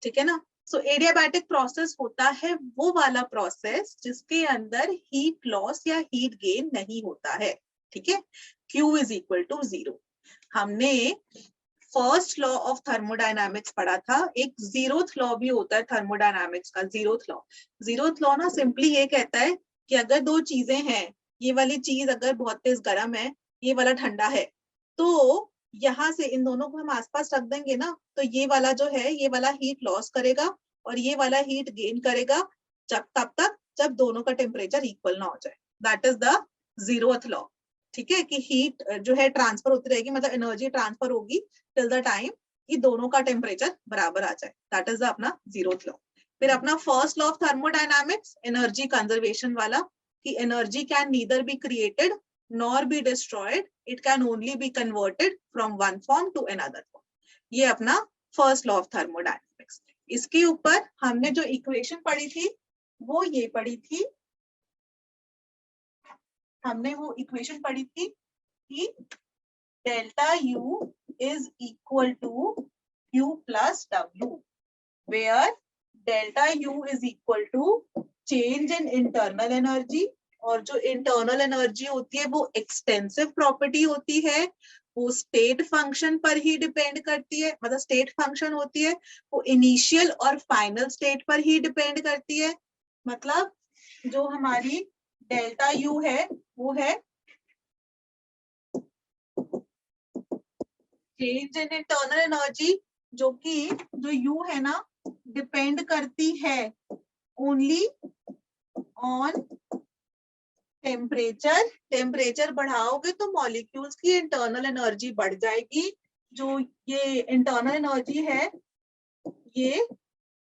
ठीक है ना। सो एडियाबैटिक प्रोसेस होता है वो वाला प्रोसेस जिसके अंदर हीट लॉस या हीट गेन नहीं होता है, ठीक है। Q is equal to 0। हमने फर्स्ट लॉ ऑफ थर्मोडायनामिक्स पढ़ा था, एक जीरोथ लॉ भी होता है थर्मोडायनामिक्स का, जीरोथ लॉ। जीरोथ लॉ ना सिंपली ये कहता है कि अगर दो चीजें हैं, ये वाली चीज अगर बहुत तेज गर्म है, ये वाला ठंडा है, तो यहाँ से इन दोनों को हम आसपास रख देंगे ना, तो ये वाला जो है ये वाला हीट लॉस करेगा और ये वाला हीट गेन करेगा तब तक जब दोनों का टेम्परेचर इक्वल ना हो जाए। That is the zeroth law, ठीक है। कि हीट जो है ट्रांसफर होती रहेगी, मतलब एनर्जी ट्रांसफर होगी टिल द टाइम कि दोनों का टेम्परेचर बराबर आ जाए। दैट इज अपना जीरोथ लॉ। फिर अपना first law of thermodynamics energy conservation वाला, कि energy can neither be created nor be destroyed, it can only be converted from one form to another form. ये अपना फर्स्ट लॉ ऑफ थर्मोडायनामिक्स। इसके ऊपर हमने जो इक्वेशन पढ़ी थी वो ये पढ़ी थी, हमने वो इक्वेशन पढ़ी थी कि delta U is equal to Q plus W, where delta U is equal to change in internal energy, और जो इंटरनल एनर्जी होती है वो एक्सटेंसिव प्रॉपर्टी होती है, वो स्टेट फंक्शन पर ही डिपेंड करती है, मतलब स्टेट फंक्शन होती है, वो इनिशियल और फाइनल स्टेट पर ही डिपेंड करती है। मतलब जो हमारी डेल्टा U है वो है चेंज इन इंटरनल एनर्जी, जो कि जो U है ना डिपेंड करती है ओनली ऑन टेम्परेचर। टेम्परेचर बढ़ाओगे तो मॉलिक्यूल्स की इंटरनल एनर्जी बढ़ जाएगी। जो ये इंटरनल एनर्जी है ये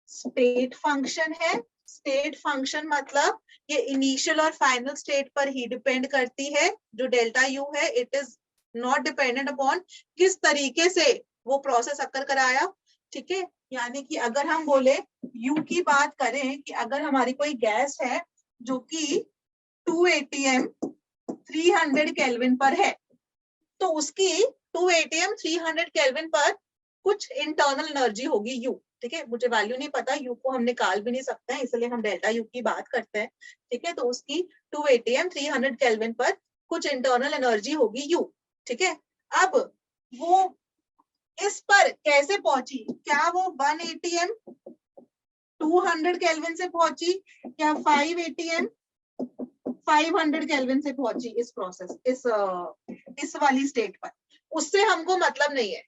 स्टेट फंक्शन है। स्टेट फंक्शन मतलब ये इनिशियल और फाइनल स्टेट पर ही डिपेंड करती है। जो डेल्टा U है it is not dependent upon किस तरीके से वो प्रोसेस अकर कराया, ठीक है। यानी कि अगर हम बोले U की बात करें कि अगर हमारी कोई गैस है जो कि 2 atm 300 केल्विन पर है, तो उसकी 2 atm 300 केल्विन पर कुछ इंटरनल एनर्जी होगी U, ठीक है। मुझे वैल्यू नहीं पता, U को हम निकाल भी नहीं सकते हैं, इसलिए हम डेल्टा U की बात करते हैं, ठीक है। तो उसकी 2 atm 300 केल्विन पर कुछ इंटरनल एनर्जी होगी U, ठीक है। अब वो इस पर कैसे पहुंची, क्या वो 1 atm 200 केल्विन से पहुंची, क्या 5 atm 500 केल्विन से पहुंची इस प्रोसेस इस वाली स्टेट पर, उससे हमको मतलब नहीं है।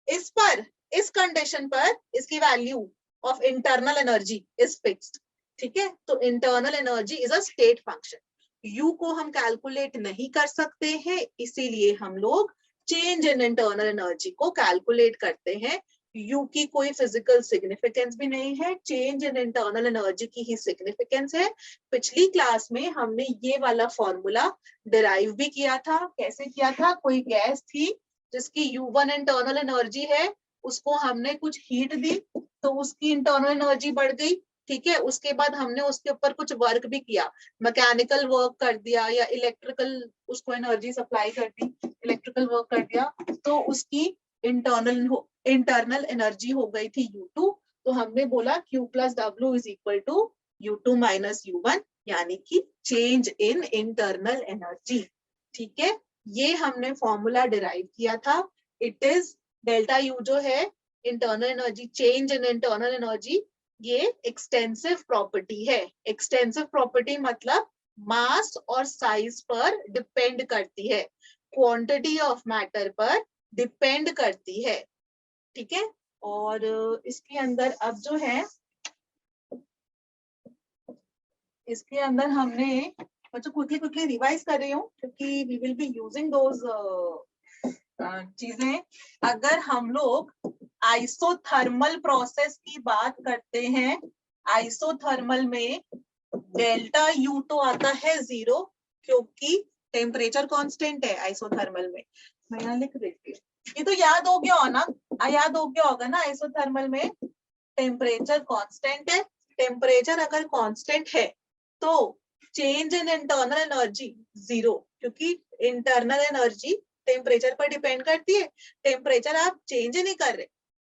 इस पर इस कंडीशन पर इसकी value of internal energy is fixed, ठीक है। तो internal energy is a state function. U को हम कैलकुलेट नहीं कर सकते हैं, इसीलिए हम लोग चेंज इन इंटरनल एनर्जी को कैलकुलेट करते हैं। U की कोई फिजिकल सिग्निफिकेंस भी नहीं है, चेंज इन इंटरनल एनर्जी की ही सिग्निफिकेंस है। पिछली क्लास में हमने ये वाला फॉर्मूला डिराइव भी किया था। कैसे किया था, कोई गैस थी जिसकी U1 इंटरनल एनर्जी है, उसको हमने कुछ हीट दी तो उसकी इंटरनल एनर्जी बढ़ गई, ठीक है। उसके बाद हमने उसके ऊपर कुछ वर्क भी किया, मैकेनिकल वर्क कर दिया या इलेक्ट्रिकल, उसको एनर्जी सप्लाई कर दी, इलेक्ट्रिकल वर्क कर दिया, तो उसकी इंटरनल एनर्जी हो गई थी U2। तो हमने बोला Q plus W is equal to U2 minus U1, यानी कि चेंज इन इंटरनल एनर्जी, ठीक है। ये हमने फॉर्मूला डिराइव किया था। इट इज डेल्टा U जो है internal energy, change in internal energy, ये एक्सटेंसिव प्रॉपर्टी है। एक्सटेंसिव प्रॉपर्टी मतलब मास और साइज पर डिपेंड करती है, क्वांटिटी ऑफ मैटर पर डिपेंड करती है, ठीक है। और इसके अंदर अब जो है, इसके अंदर हमने बच्चों क्विकली रिवाइज कर रही हूँ क्योंकि we will be using those चीजें। अगर हम लोग आइसोथर्मल प्रोसेस की बात करते हैं, आइसोथर्मल में डेल्टा U तो आता है 0 क्योंकि टेम्परेचर कांस्टेंट है आइसोथर्मल में। मैं यहाँ लिख देती हूँ, ये तो याद हो गया हो ना, याद हो गया होगा ना। आइसोथर्मल में टेम्परेचर कांस्टेंट है। टेम्परेचर अगर कांस्टेंट है तो चेंज इन इंटरनल एनर्जी 0, क्योंकि इंटरनल एनर्जी टेम्परेचर पर डिपेंड करती है। टेम्परेचर आप चेंज नहीं कर रहे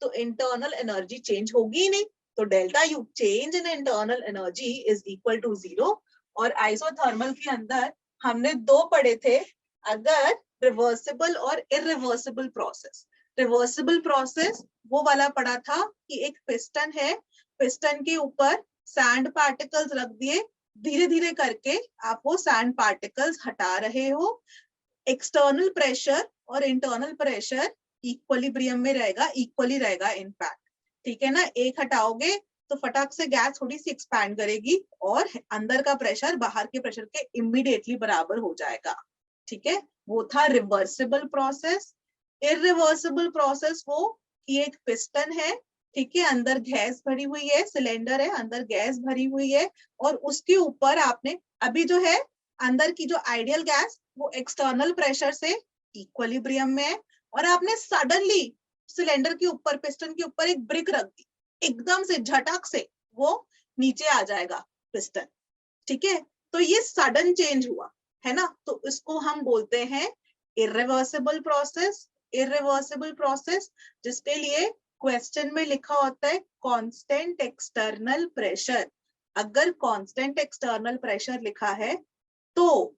तो इंटरनल एनर्जी चेंज होगी ही नहीं, तो delta U change in internal energy is equal to 0। और आइसोथर्मल के अंदर हमने दो पढ़े थे, अगर रिवर्सिबल और इरिवर्सिबल प्रोसेस। रिवर्सिबल प्रोसेस वो वाला पढ़ा था कि एक पिस्टन है, पिस्टन के ऊपर सैंड पार्टिकल्स रख दिए, धीरे धीरे करके आप वो सैंड पार्टिकल्स हटा रहे हो, एक्सटर्नल प्रेशर और इंटरनल प्रेशर इक्विलिब्रियम में रहेगा, इक्वली रहेगा इनफैक्ट, ठीक है ना। एक हटाओगे तो फटाक से गैस थोड़ी सी एक्सपैंड करेगी और अंदर का प्रेशर बाहर के प्रेशर के इमीडिएटली बराबर हो जाएगा, ठीक है। वो था रिवर्सिबल प्रोसेस। इरिवर्सिबल प्रोसेस वो कि एक पिस्टन है, ठीक है, अंदर गैस भरी हुई है, सिलेंडर है, अंदर गैस भरी हुई है, और उसके ऊपर आपने अभी जो है अंदर की जो आइडियल गैस वो एक्सटर्नल प्रेशर से इक्विलिब्रियम में है, और आपने सडनली सिलेंडर के ऊपर, पिस्टन के ऊपर एक ब्रिक रख दी, एकदम से झटक से वो नीचे आ जाएगा पिस्टन, ठीक है। तो ये सडन चेंज हुआ है ना, तो इसको हम बोलते हैं इरिवर्सिबल प्रोसेस। इरिवर्सिबल प्रोसेस जिसके लिए क्वेश्चन में लिखा होता है कांस्टेंट एक्सटर्नल प्रेशर। अगर कांस्टेंट एक्सटर्नल प्रेशर लिखा है तो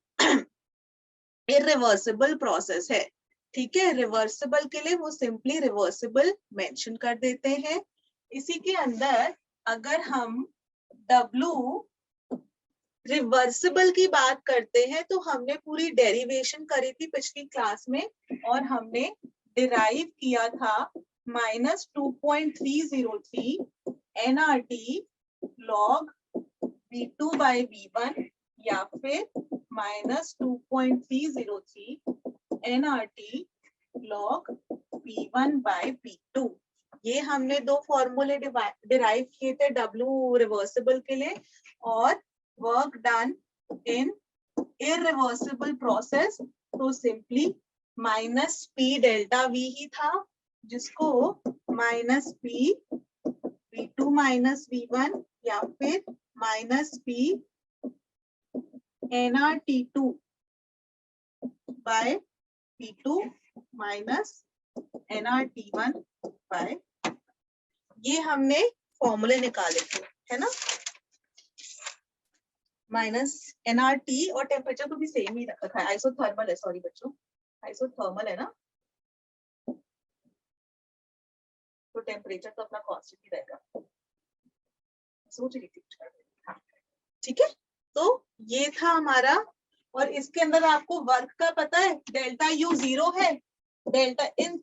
इरिवर्सिबल प्रोसेस है, ठीक है। रिवर्सिबल के लिए वो सिंपली रिवर्सिबल मेंशन कर देते हैं। इसी के अंदर अगर हम W रिवर्सिबल की बात करते हैं तो हमने पूरी डेरिवेशन करी थी पिछली क्लास में, और हमने डिराइव किया था -2.303 nRT log V2 by V1 या फिर -2.303 nRT log P1 by P2। ये हमने दो फॉर्मूले डिराइव किए थे W रिवर्सिबल के लिए, और वर्क डन इन इरिवर्सिबल प्रोसेस तो सिंपली -P डेल्टा V ही था, जिसको -P V2 minus V1 या फिर -P nRT2 by P2 minus nRT1 by, ये हमने फॉर्मूले निकाले थे, है ना। माइनस nRT और टेम्परेचर को भी सेम ही रखा है, आइसोथर्मल है, सॉरी बच्चों, आइसोथर्मल है ना, तो टेम्परेचर तो अपना कांस्टेंट ही रहेगा, सोच रही थी कुछ कर, हाँ ठीक है। तो ये था हमारा, और इसके अंदर आपको वर्क का पता है, डेल्टा यू 0 है, डेल्टा इन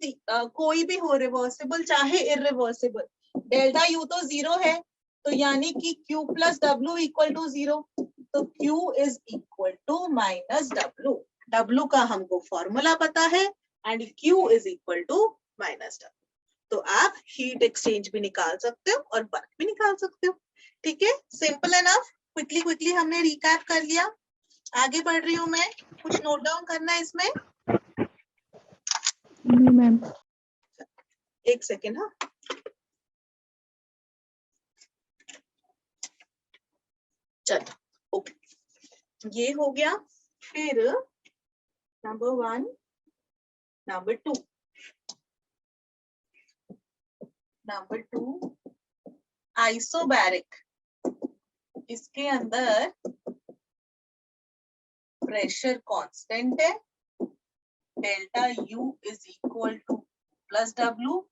कोई भी हो, रिवर्सिबल चाहे इरिवर्सिबल, डेल्टा यू तो 0 है, तो यानी कि Q plus W equal to 0, तो Q is equal to minus W। W का हमको फॉर्मूला पता है, and Q is equal to minus W। तो आप हीट एक्सचेंज भी निकाल सकते हो और वर्क भी निकाल सकते हो, ठीक है। सिंपल एनफ, क्विकली हमने रिकैप कर लिया। आगे बढ़ रही हूँ मैं, कुछ नोट डाउन करना है इसमें? मैम एक सेकेंड, हाँ चलो, ओके, ये हो गया। फिर नंबर 1, नंबर 2, नंबर 2 आइसोबैरिक, इसके अंदर प्रेशर कांस्टेंट है, delta U is equal to plus W,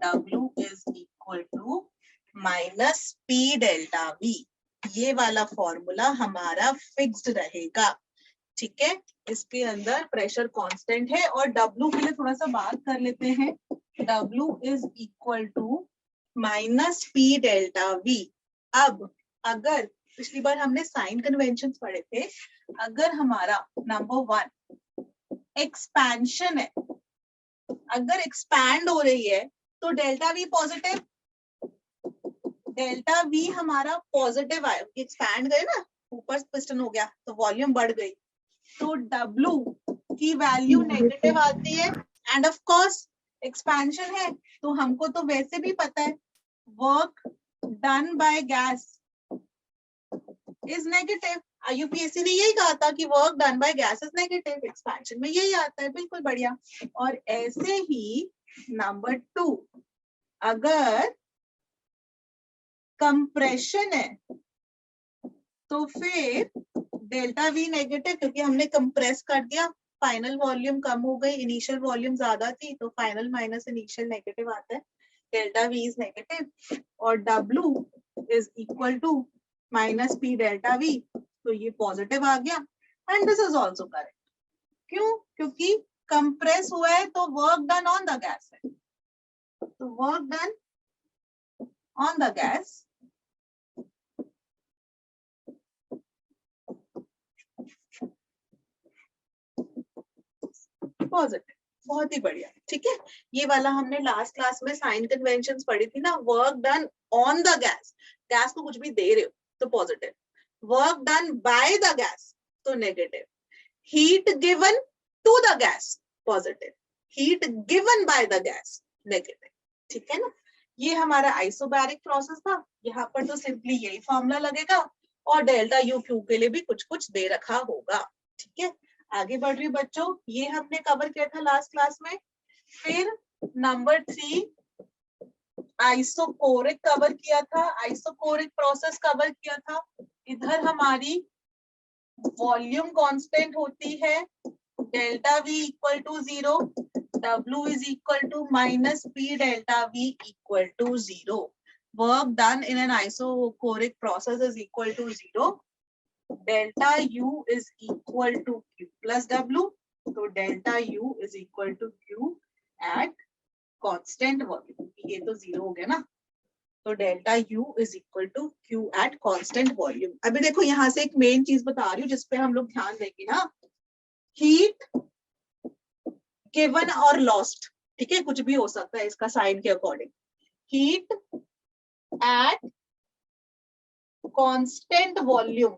W is equal to minus P delta V। ये वाला फॉर्मूला हमारा फिक्स्ड रहेगा, ठीक है। इसके अंदर प्रेशर कांस्टेंट है, और W के लिए थोड़ा सा बात कर लेते हैं। W is equal to minus P delta V। अब अगर पिछली बार हमने साइन कन्वेंशन पढ़े थे, अगर हमारा नंबर 1 एक्सपेंशन है, अगर एक्सपैंड हो रही है तो delta V positive, delta V हमारा पॉजिटिव आया, एक्सपैंड गए ना, ऊपर पिस्टन हो गया तो वॉल्यूम बढ़ गई, तो W की वैल्यू नेगेटिव आती है, एंड ऑफ कोर्स एक्सपेंशन है तो हमको तो वैसे भी पता है work done by gas is negative. UPSC ने यही कहा था कि work done by gas is negative, expansion में यही आता है, बिल्कुल बढ़िया। और ऐसे ही नंबर 2 अगर कंप्रेशन है तो फिर डेल्टा वी नेगेटिव, क्योंकि हमने कंप्रेस कर दिया, फाइनल वॉल्यूम कम हो गई, इनिशियल वॉल्यूम ज्यादा थी, तो फाइनल माइनस इनिशियल नेगेटिव आता है, डेल्टा वी इज नेगेटिव, और W is equal to minus P delta V, तो ये पॉजिटिव आ गया, and this is also correct. क्यों? क्योंकि कंप्रेस हुआ है तो work done on the gas है, तो work done on the gas positive. बहुत ही बढ़िया, ठीक है। ये वाला हमने लास्ट क्लास में साइन कन्वेंशंस पढ़ी थी ना, work done on the gas, gas को कुछ भी दे रहे हो तो positive, work done by the gas तो negative, heat given to the gas positive, heat given by the gas negative, ठीक है ना। ये हमारा आइसोबैरिक प्रोसेस था, यहाँ पर तो सिंपली यही फॉर्मूला लगेगा, और डेल्टा यू क्यू के लिए भी कुछ कुछ दे रखा होगा, ठीक है। आगे बढ़ रही बच्चों, ये हमने कवर किया था लास्ट क्लास में। फिर नंबर 3 आइसोकोरिक कवर किया था, आइसोकोरिक प्रोसेस कवर किया था। इधर हमारी वॉल्यूम कांस्टेंट होती है delta V equal to 0, W is equal to minus P delta V equal to 0. Work done in an isochoric process is equal to 0. Delta U is equal to Q plus W. So delta U is equal to Q at constant volume. ये तो 0 हो गया ना, तो delta U is equal to Q at constant volume. अभी देखो यहाँ से एक मेन चीज बता रही हूँ जिसपे हम लोग ध्यान देंगे ना, हीट गिवन और लॉस्ट, ठीक है, कुछ भी हो सकता है इसका साइन के according. Heat at constant volume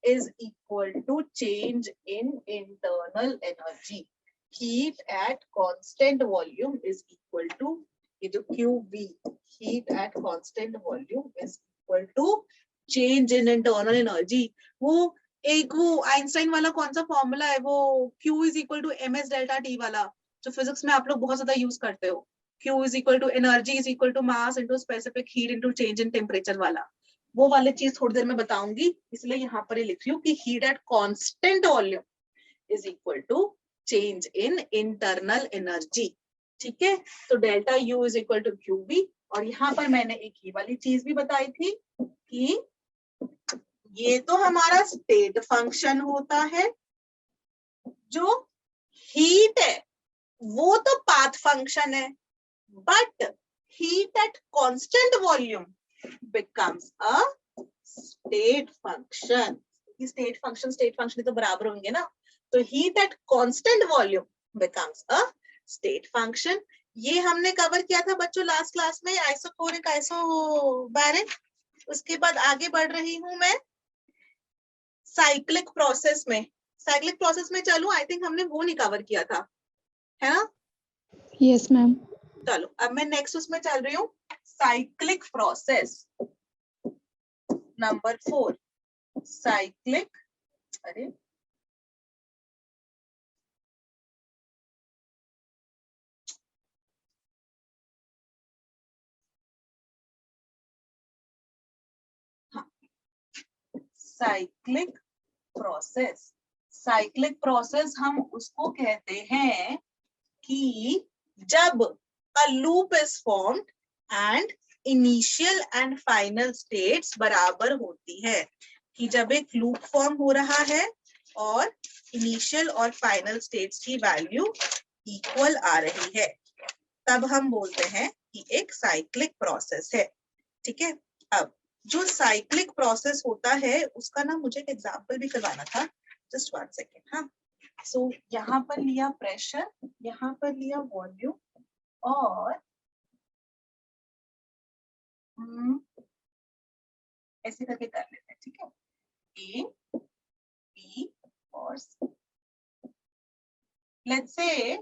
is equal to change in internal energy. Heat at constant volume is equal to ये जो QV, heat at constant volume is equal to change in internal energy. वो Einstein वाला कौन सा formula है, वो Q is equal to ms delta T वाला, जो फिजिक्स में आप लोग बहुत ज्यादा यूज करते हो, Q is equal to energy is equal to mass into specific heat into change in temperature वाला, वो वाली चीज थोड़ी देर में बताऊंगी, इसलिए यहाँ पर ही लिख रही हूँ कि heat at constant volume is equal to change in internal energy, ठीक है। तो delta U is equal to Q B, और यहाँ पर मैंने एक ये वाली चीज भी बताई थी कि ये तो हमारा स्टेट फंक्शन होता है, जो हीट है वो तो पाथ फंक्शन है, but heat at constant volume becomes a state function. State function तो बराबर होंगे ना, तो heat at constant volume becomes a state function. ये हमने कवर किया था बच्चों लास्ट क्लास में, आइसोकोरिक आइसोबैरिक। उसके बाद आगे बढ़ रही हूं मैं साइक्लिक प्रोसेस में। साइक्लिक प्रोसेस में चलूं, आई थिंक हमने वो नहीं कवर किया था, है ना? Yes ma'am. चलो अब मैं नेक्स्ट उसमें चल रही हूँ, साइक्लिक प्रोसेस नंबर 4। साइक्लिक, अरे हाँ, साइक्लिक प्रोसेस। साइक्लिक प्रोसेस हम उसको कहते हैं कि जब a loop is formed and initial and final states बराबर होती है, कि जब एक लूप फॉर्म हो रहा है और इनिशियल और फाइनल स्टेट्स की वैल्यू इक्वल आ रही है, तब हम बोलते हैं कि एक साइक्लिक प्रोसेस है, ठीक है। अब जो साइक्लिक प्रोसेस होता है उसका ना मुझे एक एग्जांपल भी करवाना था, जस्ट 1 सेकेंड। हाँ, सो यहाँ पर लिया प्रेशर, यहाँ पर लिया वॉल्यूम, और ऐसे करके कर लेते हैं, ठीक है। ए बी और सी, लेट्स से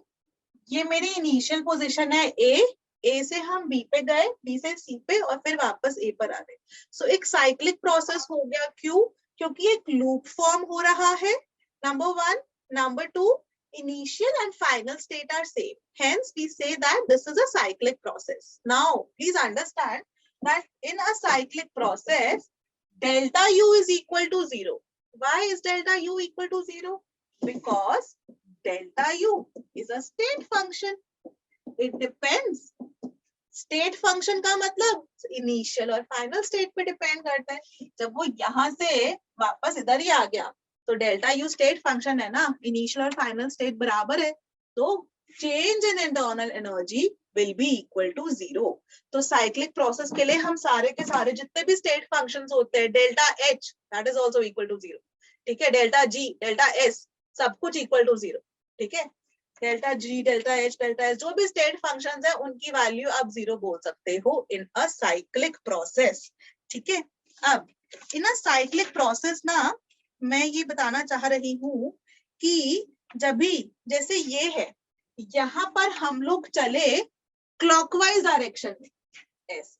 ये मेरी इनिशियल पोजीशन है ए से हम बी पे गए, बी से सी पे, और फिर वापस ए पर आ गए। सो एक साइक्लिक प्रोसेस हो गया। क्यों? क्योंकि एक लूप फॉर्म हो रहा है, number 1। Number 2, initial and final state are same. Hence, we say that this is a cyclic process. Now, please understand that in a cyclic process, delta U is equal to 0. Why is delta U equal to 0? Because delta U is a state function. It depends. State function का मतलब initial और final state पे depend करता है. जब वो यहाँ से वापस इधर ही आ गया तो डेल्टा यू स्टेट फंक्शन है ना, इनिशियल और फाइनल स्टेट बराबर है, तो change in internal energy will be equal to 0. तो साइक्लिक प्रोसेस के लिए हम सारे के सारे जितने भी स्टेट फंक्शंस होते हैं, delta H that is also equal to 0. ठीक है, डेल्टा जी, डेल्टा एस, सब कुछ इक्वल टू 0. ठीक है, delta G, delta H, delta S, जो भी स्टेट फंक्शंस है उनकी वैल्यू आप 0 बोल सकते हो इन अ साइक्लिक प्रोसेस. ठीक है, अब इन अ साइक्लिक प्रोसेस ना मैं ये बताना चाह रही हूँ कि जब भी जैसे ये है, यहाँ पर हम लोग चले क्लॉकवाइज डायरेक्शन में ऐसे,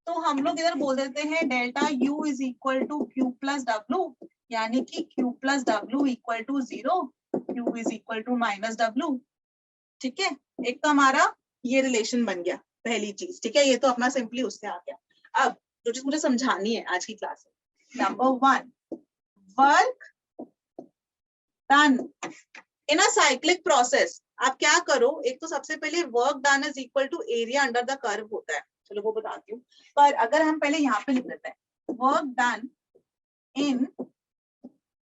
तो हम लोग इधर बोल देते हैं delta U is equal to Q plus W, यानी कि Q plus W equal to 0, Q is equal to minus W. ठीक है, एक तो हमारा ये रिलेशन बन गया पहली चीज. ठीक है, ये तो अपना सिंपली उससे आ गया. अब जो चीज मुझे समझानी है आज की क्लास में, number 1, work done in a cyclic process. आप क्या करो, एक तो सबसे पहले work done is equal to area under the curve होता है, चलो वो बताती हूँ. पर अगर हम पहले यहाँ पे लिख देते हैं वर्क डन इन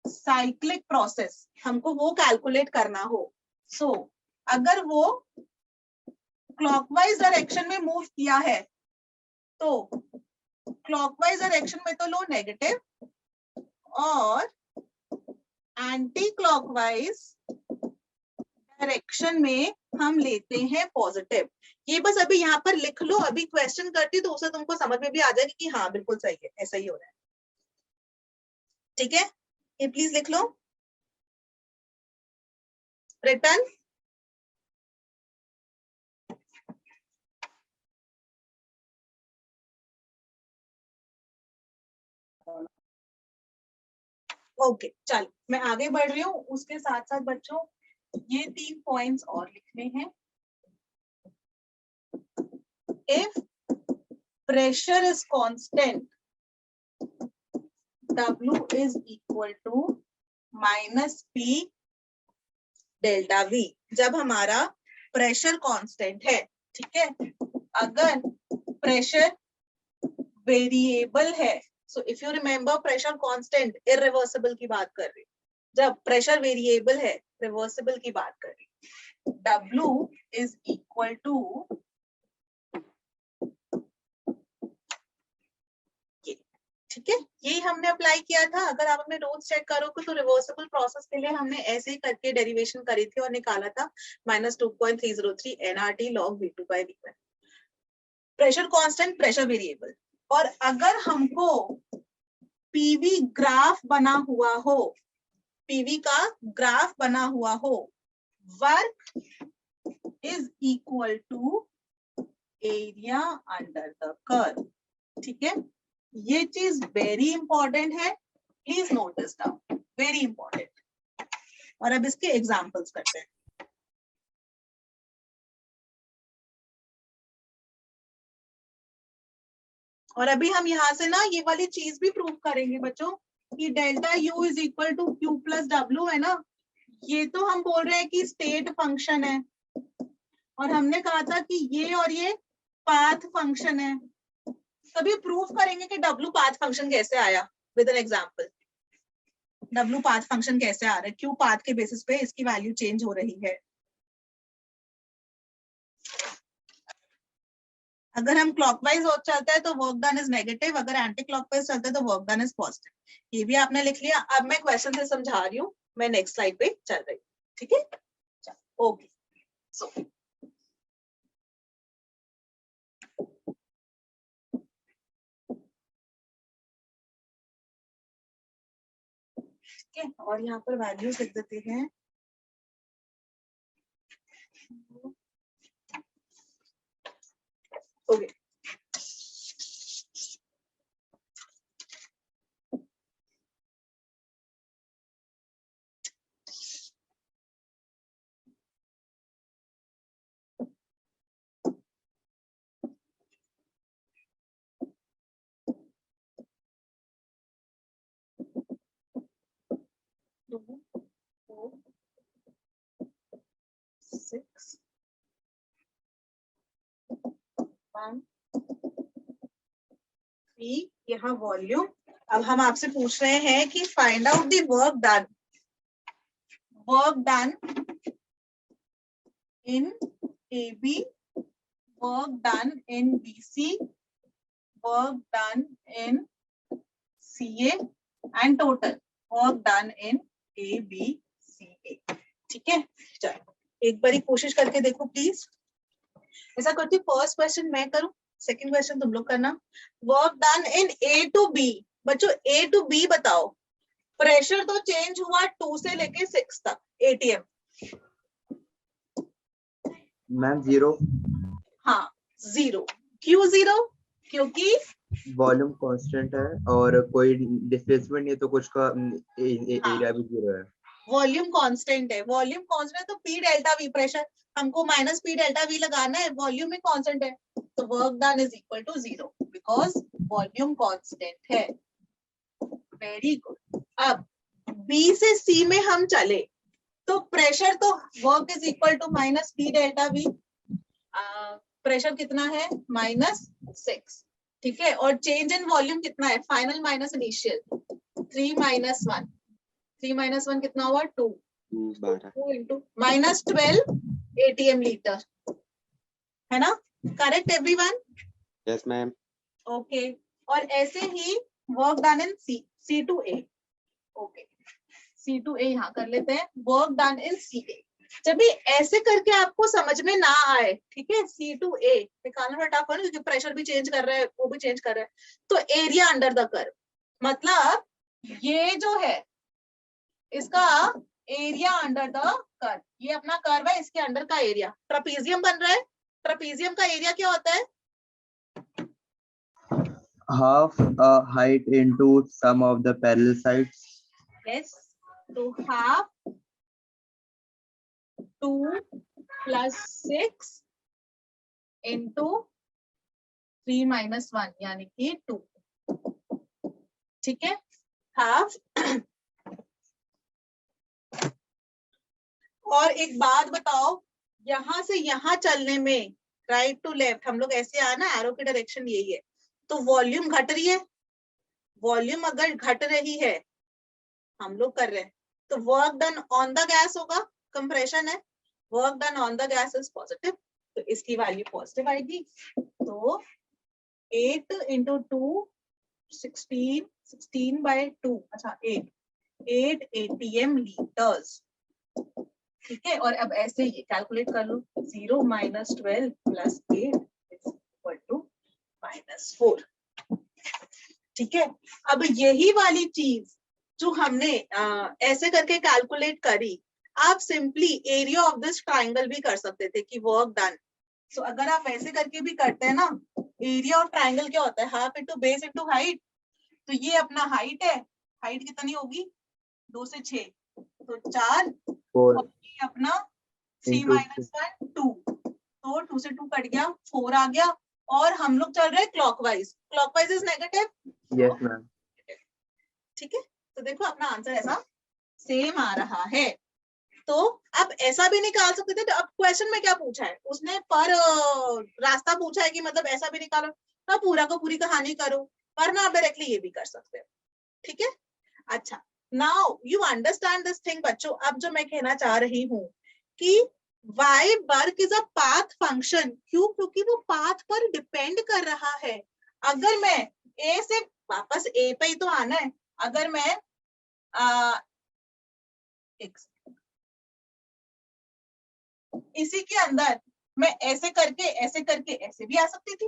साइक्लिक प्रोसेस, हमको वो कैलकुलेट करना हो. सो अगर वो क्लॉकवाइज डायरेक्शन में मूव किया है तो क्लॉकवाइज डायरेक्शन में तो लो नेगेटिव, और एंटी क्लॉकवाइज डायरेक्शन में हम लेते हैं पॉजिटिव. ये बस अभी यहाँ पर लिख लो, अभी क्वेश्चन करती तो उसे तुमको समझ में भी आ जाएगी कि हाँ बिल्कुल सही है, ऐसा ही हो रहा है. ठीक है, ये प्लीज लिख लो. Return okay. चल मैं आगे बढ़ रही हूँ, उसके साथ साथ बच्चों ये 3 पॉइंट्स और लिखने हैं. If pressure is constant, W is equal to minus P delta V. जब हमारा प्रेशर कांस्टेंट है, ठीक है, अगर प्रेशर वेरिएबल है, so if you remember pressure constant irreversible की बात कर रही, जब प्रेशर वेरिएबल है रिवर्सिबल की बात कर रही, W is equal to ठीक है, यही हमने अप्लाई किया था. अगर आप अपने नोट्स चेक करोगे तो रिवर्सिबल प्रोसेस के लिए हमने ऐसे ही करके डेरिवेशन करी थी और निकाला था -2.303 nRT log V2 by V1. Pressure constant, pressure variable. और अगर हमको पीवी ग्राफ बना हुआ हो, पीवी का ग्राफ बना हुआ हो, work is equal to area under the curve. ठीक है, ये चीज वेरी इंपॉर्टेंट है, please note this down, very important. और अब इसके एग्जांपल्स करते हैं. और अभी हम यहाँ से ना ये वाली चीज भी प्रूव करेंगे बच्चों कि delta U is equal to Q plus W है ना, ये तो हम बोल रहे हैं कि स्टेट फंक्शन है, और हमने कहा था कि ये और ये पाथ फंक्शन है. तभी प्रूव करेंगे कि W पाथ फंक्शन कैसे आया with an example. W path function कैसे आ रहा है, क्यों पाथ के बेसिस पे इसकी वैल्यू चेंज हो रही है. अगर हम क्लॉकवाइज चलता है तो वर्क डन इज नेगेटिव, अगर एंटी क्लॉकवाइज चलता है तो वर्क डन इज पॉजिटिव. ये भी आपने लिख लिया. अब मैं क्वेश्चन से समझा रही हूँ, मैं नेक्स्ट स्लाइड पे चल रही हूँ. ठीक है, ओके. सो ठीक है, और यहाँ पर वैल्यूज लिख देते हैं. ओके, यहाँ वॉल्यूम। अब हम आपसे पूछ रहे हैं कि find out the work done in AB, work done in BC, work done in CA and total work done in ABCA। ठीक है, चलो एक बारी कोशिश करके देखो प्लीज। ऐसा करती हूँ, फर्स्ट क्वेश्चन मैं करूं, सेकंड क्वेश्चन तुम लोग करना। Work done in A to B। बच्चों A to B बताओ। प्रेशर तो चेंज हुआ 2 से लेके 6 तक ATM। मैम 0। हाँ 0। क्यों 0? क्योंकि वॉल्यूम कांस्टेंट है और कोई डिस्प्लेसमेंट नहीं है, तो कुछ का एरिया भी 0 है। वॉल्यूम कांस्टेंट है, वॉल्यूम कांस्टेंट तो P डेल्टा V प्रेशर, हमको माइनस P डेल्टा V लगाना है, वॉल्यूम में कांस्टेंट है, तो work done is equal to 0 because volume constant है। Very good. अब B से C में हम चले तो प्रेशर तो work is equal to minus P delta V। Pressure कितना है? -6। ठीक है, और चेंज इन वॉल्यूम कितना है? Final minus initial 3 - 1। 3 - 1 कितना हुआ? 2 into -12 ATM लीटर, है ना? Correct everyone? Yes ma'am. Okay, और ऐसे ही work done in C to A। Okay, C to A यहाँ कर लेते हैं, वर्क डन इन CA। जब भी ऐसे करके आपको समझ में ना आए, ठीक है, C to A निकालना थोड़ा टफ है ना, क्योंकि प्रेशर भी चेंज कर रहा है, वो भी चेंज कर रहा है, तो एरिया अंडर द कर्व, मतलब ये जो है इसका एरिया अंडर द कर्व, ये अपना कर्व है, इसके अंडर का एरिया। ट्रापेजियम बन रहा है, ट्रापेजियम का एरिया क्या होता है? Half height into sum of the parallel sides। Yes, तो हाफ 2 + 6 into 3 - 1 यानी कि 2। ठीक है, हाफ। और एक बात बताओ, यहां से यहां चलने में राइट टू लेफ्ट हम लोग ऐसे आए ना, एरो की डायरेक्शन यही है, तो वॉल्यूम घट रही है। वॉल्यूम अगर घट रही है, हम लोग कर रहे हैं, तो work done on the gas होगा, कंप्रेशन है, work done on the gas is positive, तो इसकी वैल्यू पॉजिटिव आएगी। तो 8 × 2 16, 16/2, अच्छा 8 ATM लीटर्स। ठीक है, और अब ऐसे ही कैलकुलेट कर लो, 0 - 12 + 8 = -4। ठीक है, अब यही वाली चीज जो हमने ऐसे करके कैलकुलेट करी, आप simply area of this triangle भी कर सकते थे कि वर्क डन। सो अगर आप ऐसे करके भी करते हैं ना, एरिया ऑफ ट्राइंगल क्या होता है? Half into base into height. तो ये अपना हाइट है, हाइट कितनी होगी? 2 से 6, तो 4, 4 और ये अपना 3 - 1 2, तो 2 से 2 कट गया, 4 आ गया, और हम लोग चल रहे हैं clockwise. Clockwise is negative. Yes ma'am. ठीक है, तो देखो अपना आंसर ऐसा सेम आ रहा है। तो अब ऐसा भी निकाल सकते थे। तो अब क्वेश्चन में क्या पूछा है उसने? पर रास्ता पूछा है कि मतलब ऐसा भी निकालो, ना पूरा को पूरी कहानी करो, पर ना आप डायरेक्टली ये भी कर सकते हो। ठीक है, अच्छा, now you understand this thing बच्चों। अब जो मैं कहना चाह रही हूँ कि why work is a path function. क्यों? क्योंकि वो पाथ पर डिपेंड कर रहा है। अगर मैं ए से वापस ए पे ही तो आना है, अगर मैं इसी के अंदर मैं ऐसे करके ऐसे भी आ सकती थी,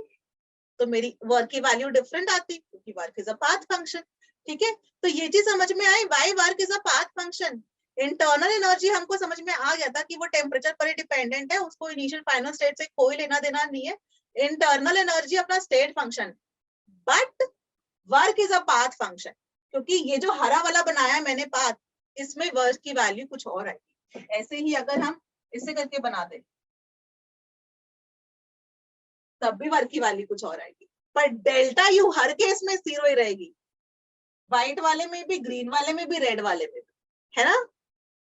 तो मेरी वर्क की वैल्यू डिफरेंट आती, क्योंकि work is a path function. ठीक है, तो ये चीज समझ में आई, why work is a path function. Internal energy हमको समझ में आ गया था कि वो टेम्परेचर पर डिपेंडेंट है, उसको इनिशियल फाइनल स्टेट से कोई लेना देना नहीं है। इंटरनल एनर्जी अपना state function, but work is a path function, क्योंकि ये जो हरा वाला बनाया मैंने पाथ, इसमें वर्क की वैल्यू कुछ और आएगी। ऐसे ही अगर हम इसे करके बना दे तब भी वर्क की वैल्यू कुछ और आएगी, पर डेल्टा यू हर केस में 0 ही रहेगी, व्हाइट वाले में भी, ग्रीन वाले में भी, रेड वाले में भी, है ना?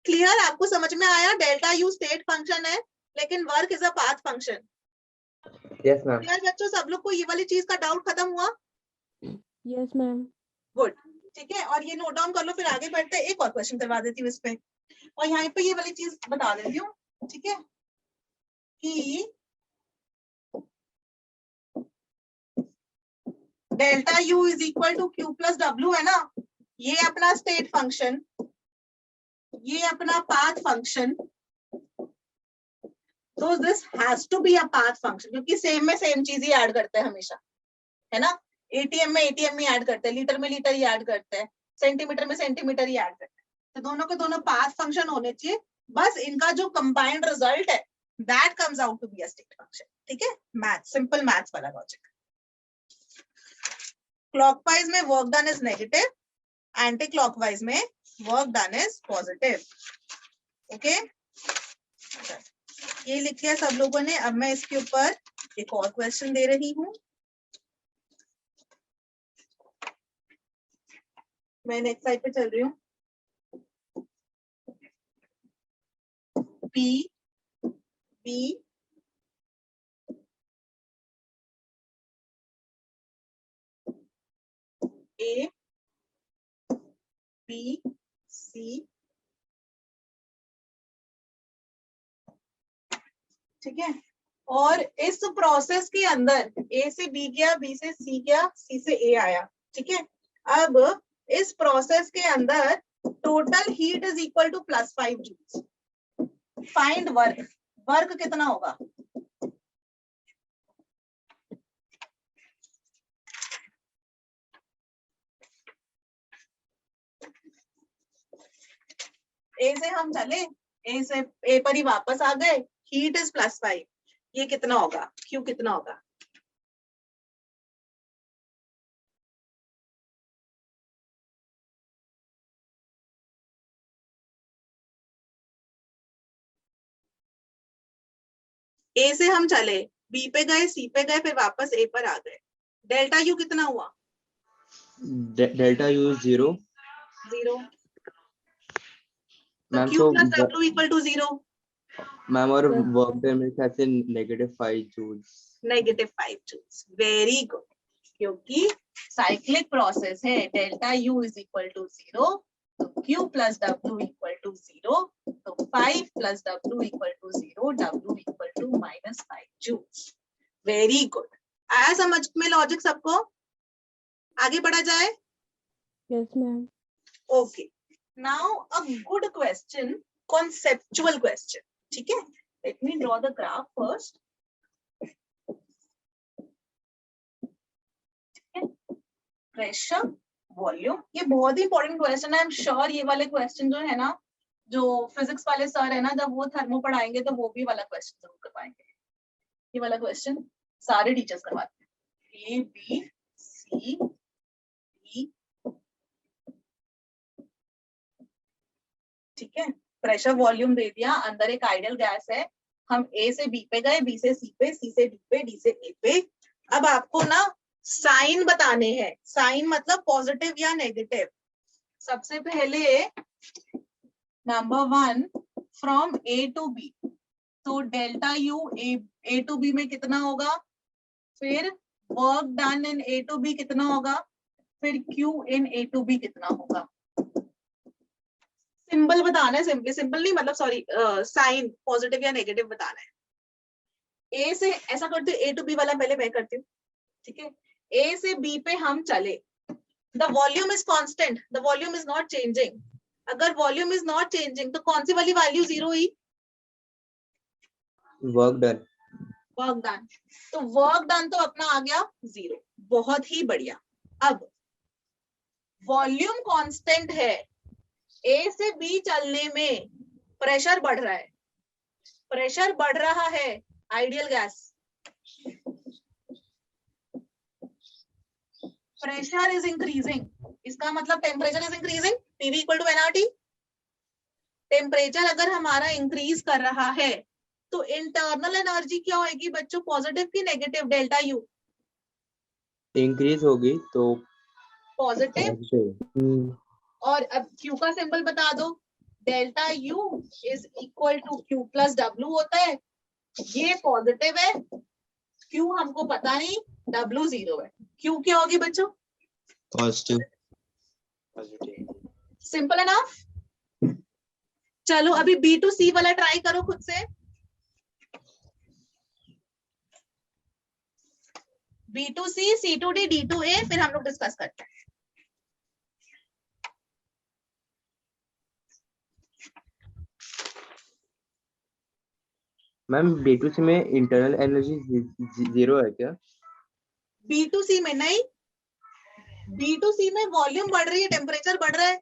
क्लियर? आपको समझ में आया? डेल्टा यू स्टेट फंक्शन है, लेकिन work is a path function. Yes ma'am. यार बच्चों सब लोग को ये वाली चीज का डाउट खत्म हुआ? Yes ma'am. गुड, ठीक है। और ये नोट डाउन कर लो, फिर आगे बढ़ते हैं। एक और क्वेश्चन करवा देती हूँ इस पे, और यहाँ पे ये वाली चीज बता देती हूँ, ठीक है, कि delta U is equal to Q plus W है ना, ये अपना स्टेट फंक्शन, ये अपना पाथ फंक्शन, तो this has to be a path function, क्योंकि सेम में सेम चीज ही ऐड करते हैं हमेशा, है ना। एटीएम में एटीएम ही ऐड करते हैं, लीटर में लीटर ही ऐड करते हैं, सेंटीमीटर में सेंटीमीटर ही ऐड करते हैं, तो दोनों के दोनों पाथ फंक्शन होने चाहिए। बस इनका जो कंबाइंड रिजल्ट है that comes out to be a state function, ठीक है। मैथ, सिंपल मैथ्स वाला लॉजिक। क्लॉकवाइज में work done is negative, anti clockwise में work done is positive, okay. ये लिख लिया सब लोगों ने। अब मैं इसके ऊपर एक और क्वेश्चन दे रही हूँ। मैं नेक्स्ट स्लाइड पे चल रही हूँ। P B A B C, ठीक है। और इस प्रोसेस के अंदर ए से बी गया, बी से सी गया, सी से ए आया, ठीक है। अब इस प्रोसेस के अंदर total heat is equal to +5 joules. Find work, work कितना होगा? ए से हम चले, ए से ए पर ही वापस आ गए, हीट इज +5, ये कितना होगा? क्यू कितना होगा? ए से हम चले, बी पे गए, सी पे गए, फिर वापस ए पर आ गए, डेल्टा यू कितना हुआ? Delta U 0 0। तो मैम। क्यू तो plus W equal to 0। Ma'am और Yes, वर्क ma'am. डन मेरे ख्याल से -5 जूल्स। -5 जूल्स, वेरी गुड, क्योंकि साइक्लिक प्रोसेस है। Delta U is equal to 0, तो Q plus W equal to 0, तो 5 plus W equal to 0, W equal to -5 joules. Very good. आया समझ में लॉजिक सबको? आगे बढ़ा जाए? Yes, ma'am. Okay, now a good question, conceptual question, ठीक है। Let me draw the graph first. Pressure, volume, ये बहुत ही इंपॉर्टेंट क्वेश्चन है। आई एम श्योर ये वाले क्वेश्चन जो है ना, जो फिजिक्स वाले सर है ना, जब वो थर्मो पढ़ाएंगे तो वो भी वाला क्वेश्चन जरूर करवाएंगे। ये वाला क्वेश्चन सारे टीचर्स करवाते हैं। ए बी सी डी, ठीक है। प्रेशर वॉल्यूम दे दिया, अंदर एक आइडियल गैस है, हम ए से बी पे गए, बी से सी पे, सी से डी पे, डी से ए पे। अब आपको ना साइन बताने हैं, साइन मतलब पॉजिटिव या नेगेटिव। सबसे पहले number 1, from A to B, तो delta U A to B में कितना होगा, फिर work done in A to B कितना होगा, फिर Q in A to B कितना होगा। सिंबल बताना है, सिंपली, सिंपल नहीं मतलब, सॉरी, साइन पॉजिटिव या नेगेटिव बताना है। ए से ऐसा करते ए टू बी वाला पहले मैं करती हूँ, ठीक है। ए से बी पे हम चले, the volume is constant, the volume is not changing. अगर वॉल्यूम इज नॉट चेंजिंग तो कौन सी वाली वैल्यू 0 हुई? Work done. वर्क डन, तो वर्क डन तो अपना आ गया 0, बहुत ही बढ़िया। अब वॉल्यूम कांस्टेंट है, ए से बी चलने में प्रेशर बढ़ रहा है, प्रेशर बढ़ रहा है, ideal gas, pressure is increasing, इसका मतलब temperature is increasing, PV equal to nRT. Temperature अगर हमारा इंक्रीज कर रहा है तो इंटरनल एनर्जी क्या होगी बच्चों, पॉजिटिव की नेगेटिव? डेल्टा यू इंक्रीज होगी तो पॉजिटिव, पॉजिटिव। और अब क्यू का सिंबल बता दो, delta U is equal to Q plus W होता है, ये पॉजिटिव है, Q हमको पता नहीं, W 0 है। Q क्या होगी बच्चों? पॉजिटिव। Simple enough. चलो अभी B2C वाला ट्राई करो खुद से। B2C, C2D, D2A, फिर हम लोग डिस्कस करते हैं। मैम B2C में इंटरनल एनर्जी 0 है क्या? B2C में नहीं, B2C में वॉल्यूम बढ़ रही है, टेम्परेचर बढ़ रहा है।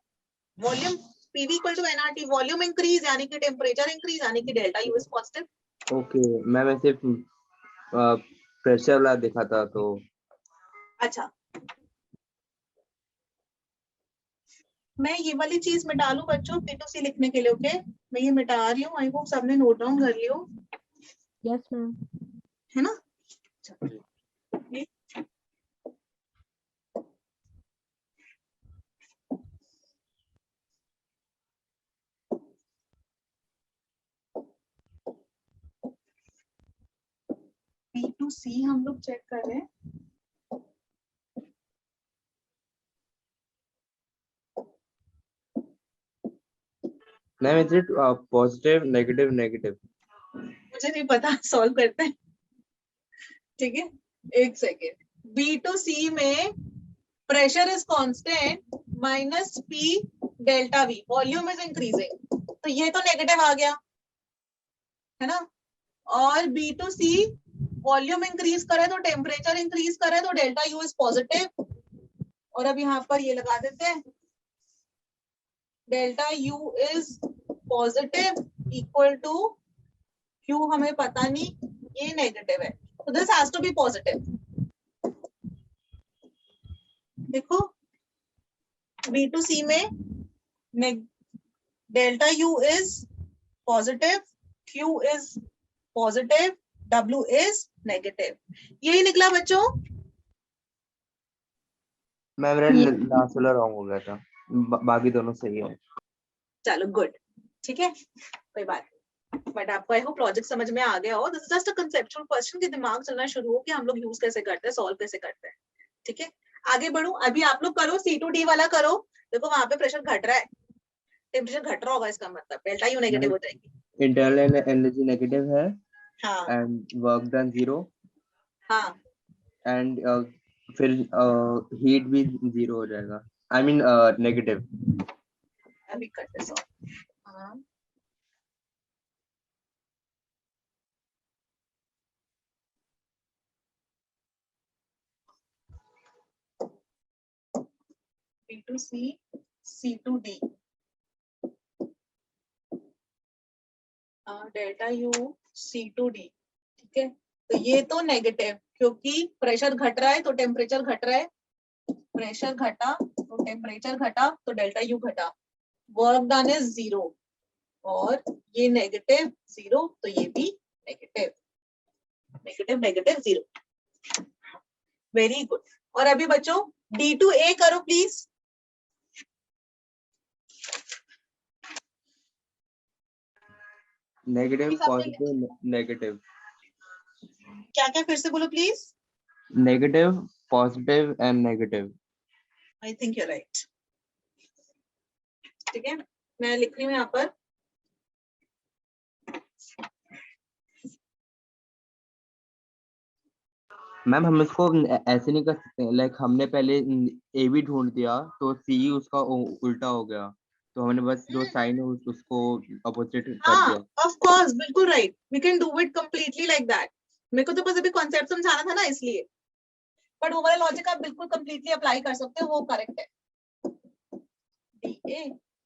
Volume PV equal to nRT, volume increase यानी कि टेम्परेचर इंक्रीज यानी कि delta U is positive. Okay ma'am, ऐसे प्रेशर वाला दिखा था तो। अच्छा, मैं ये वाली चीज मिटा लूं बच्चों B2C लिखने के लिए। ओके, मैं ये मिटा रही हूँ। आई होप सबने नोट डाउन कर लियो, Yes, ma'am. है ना? B2C हम लोग चेक कर रहे हैं। Ma'am is it positive, negative, negative? मुझे नहीं पता, सॉल्व करते हैं। ठीक है, एक सेकेंड। B2C में pressure is constant minus P delta V, volume is increasing, तो ये तो नेगेटिव आ गया, है ना? और B2C वॉल्यूम इंक्रीज करे तो टेम्परेचर इंक्रीज करे तो डेल्टा U इज पॉजिटिव। और अब यहाँ पर ये लगा देते हैं, delta U is positive equal to Q हमें पता नहीं, ये नेगेटिव है, तो this has to be positive. देखो B2C में delta U is positive, Q is positive, W is negative. यही निकला बच्चों। मैम मेरा लास्ट वाला रॉन्ग हो गया था, बाकी दोनों सही है। चलो गुड, ठीक है, कोई बात नहीं। बट आपको आई होप लॉजिक समझ में आ गया हो। This is just a conceptual question कि दिमाग चलना शुरू हो कि हम लोग यूज कैसे करते हैं, सॉल्व कैसे करते हैं। ठीक है, आगे बढ़ो। अभी आप लोग करो C2D वाला करो। देखो वहां पे प्रेशर घट रहा है, टेम्परेचर घट रहा होगा, इसका मतलब डेल्टा U नेगेटिव हो जाएगी। इंटरनल एनर्जी नेगेटिव है हाँ एंड वर्क डन 0 हाँ, एंड फिर हीट भी 0 हो जाएगा, आई मीन नेगेटिव। अभी करते सॉल्व। हाँ, B2C, C2D, delta U C2D। ठीक है, तो ये तो नेगेटिव, क्योंकि प्रेशर घट रहा है तो टेम्परेचर घट रहा है, प्रेशर घटा तो टेम्परेचर घटा तो डेल्टा U घटा, वर्क डन इज 0, और ये नेगेटिव 0 तो ये भी negative, negative negative 0। Very good. और अभी बच्चों D2A करो प्लीज। Negative, positive, negative. क्या क्या फिर से बोलो please. Negative, positive and negative. I think you right. ठीक है, मैं लिख रही हूँ यहाँ पर। मैम हम इसको ऐसे नहीं कर सकते, लाइक हमने पहले ए बी ढूंढ दिया तो सी उसका उल्टा हो गया, तो हमने बस जो साइन है उसको अपोजिट कर हाँ दिया। ऑफ कोर्स, बिल्कुल right, we can do it completely like that. मेरे को तो बस अभी कॉन्सेप्ट समझाना था ना इसलिए, बट वो वाला लॉजिक आप बिल्कुल कंप्लीटली अप्लाई कर सकते हो, वो करेक्ट है।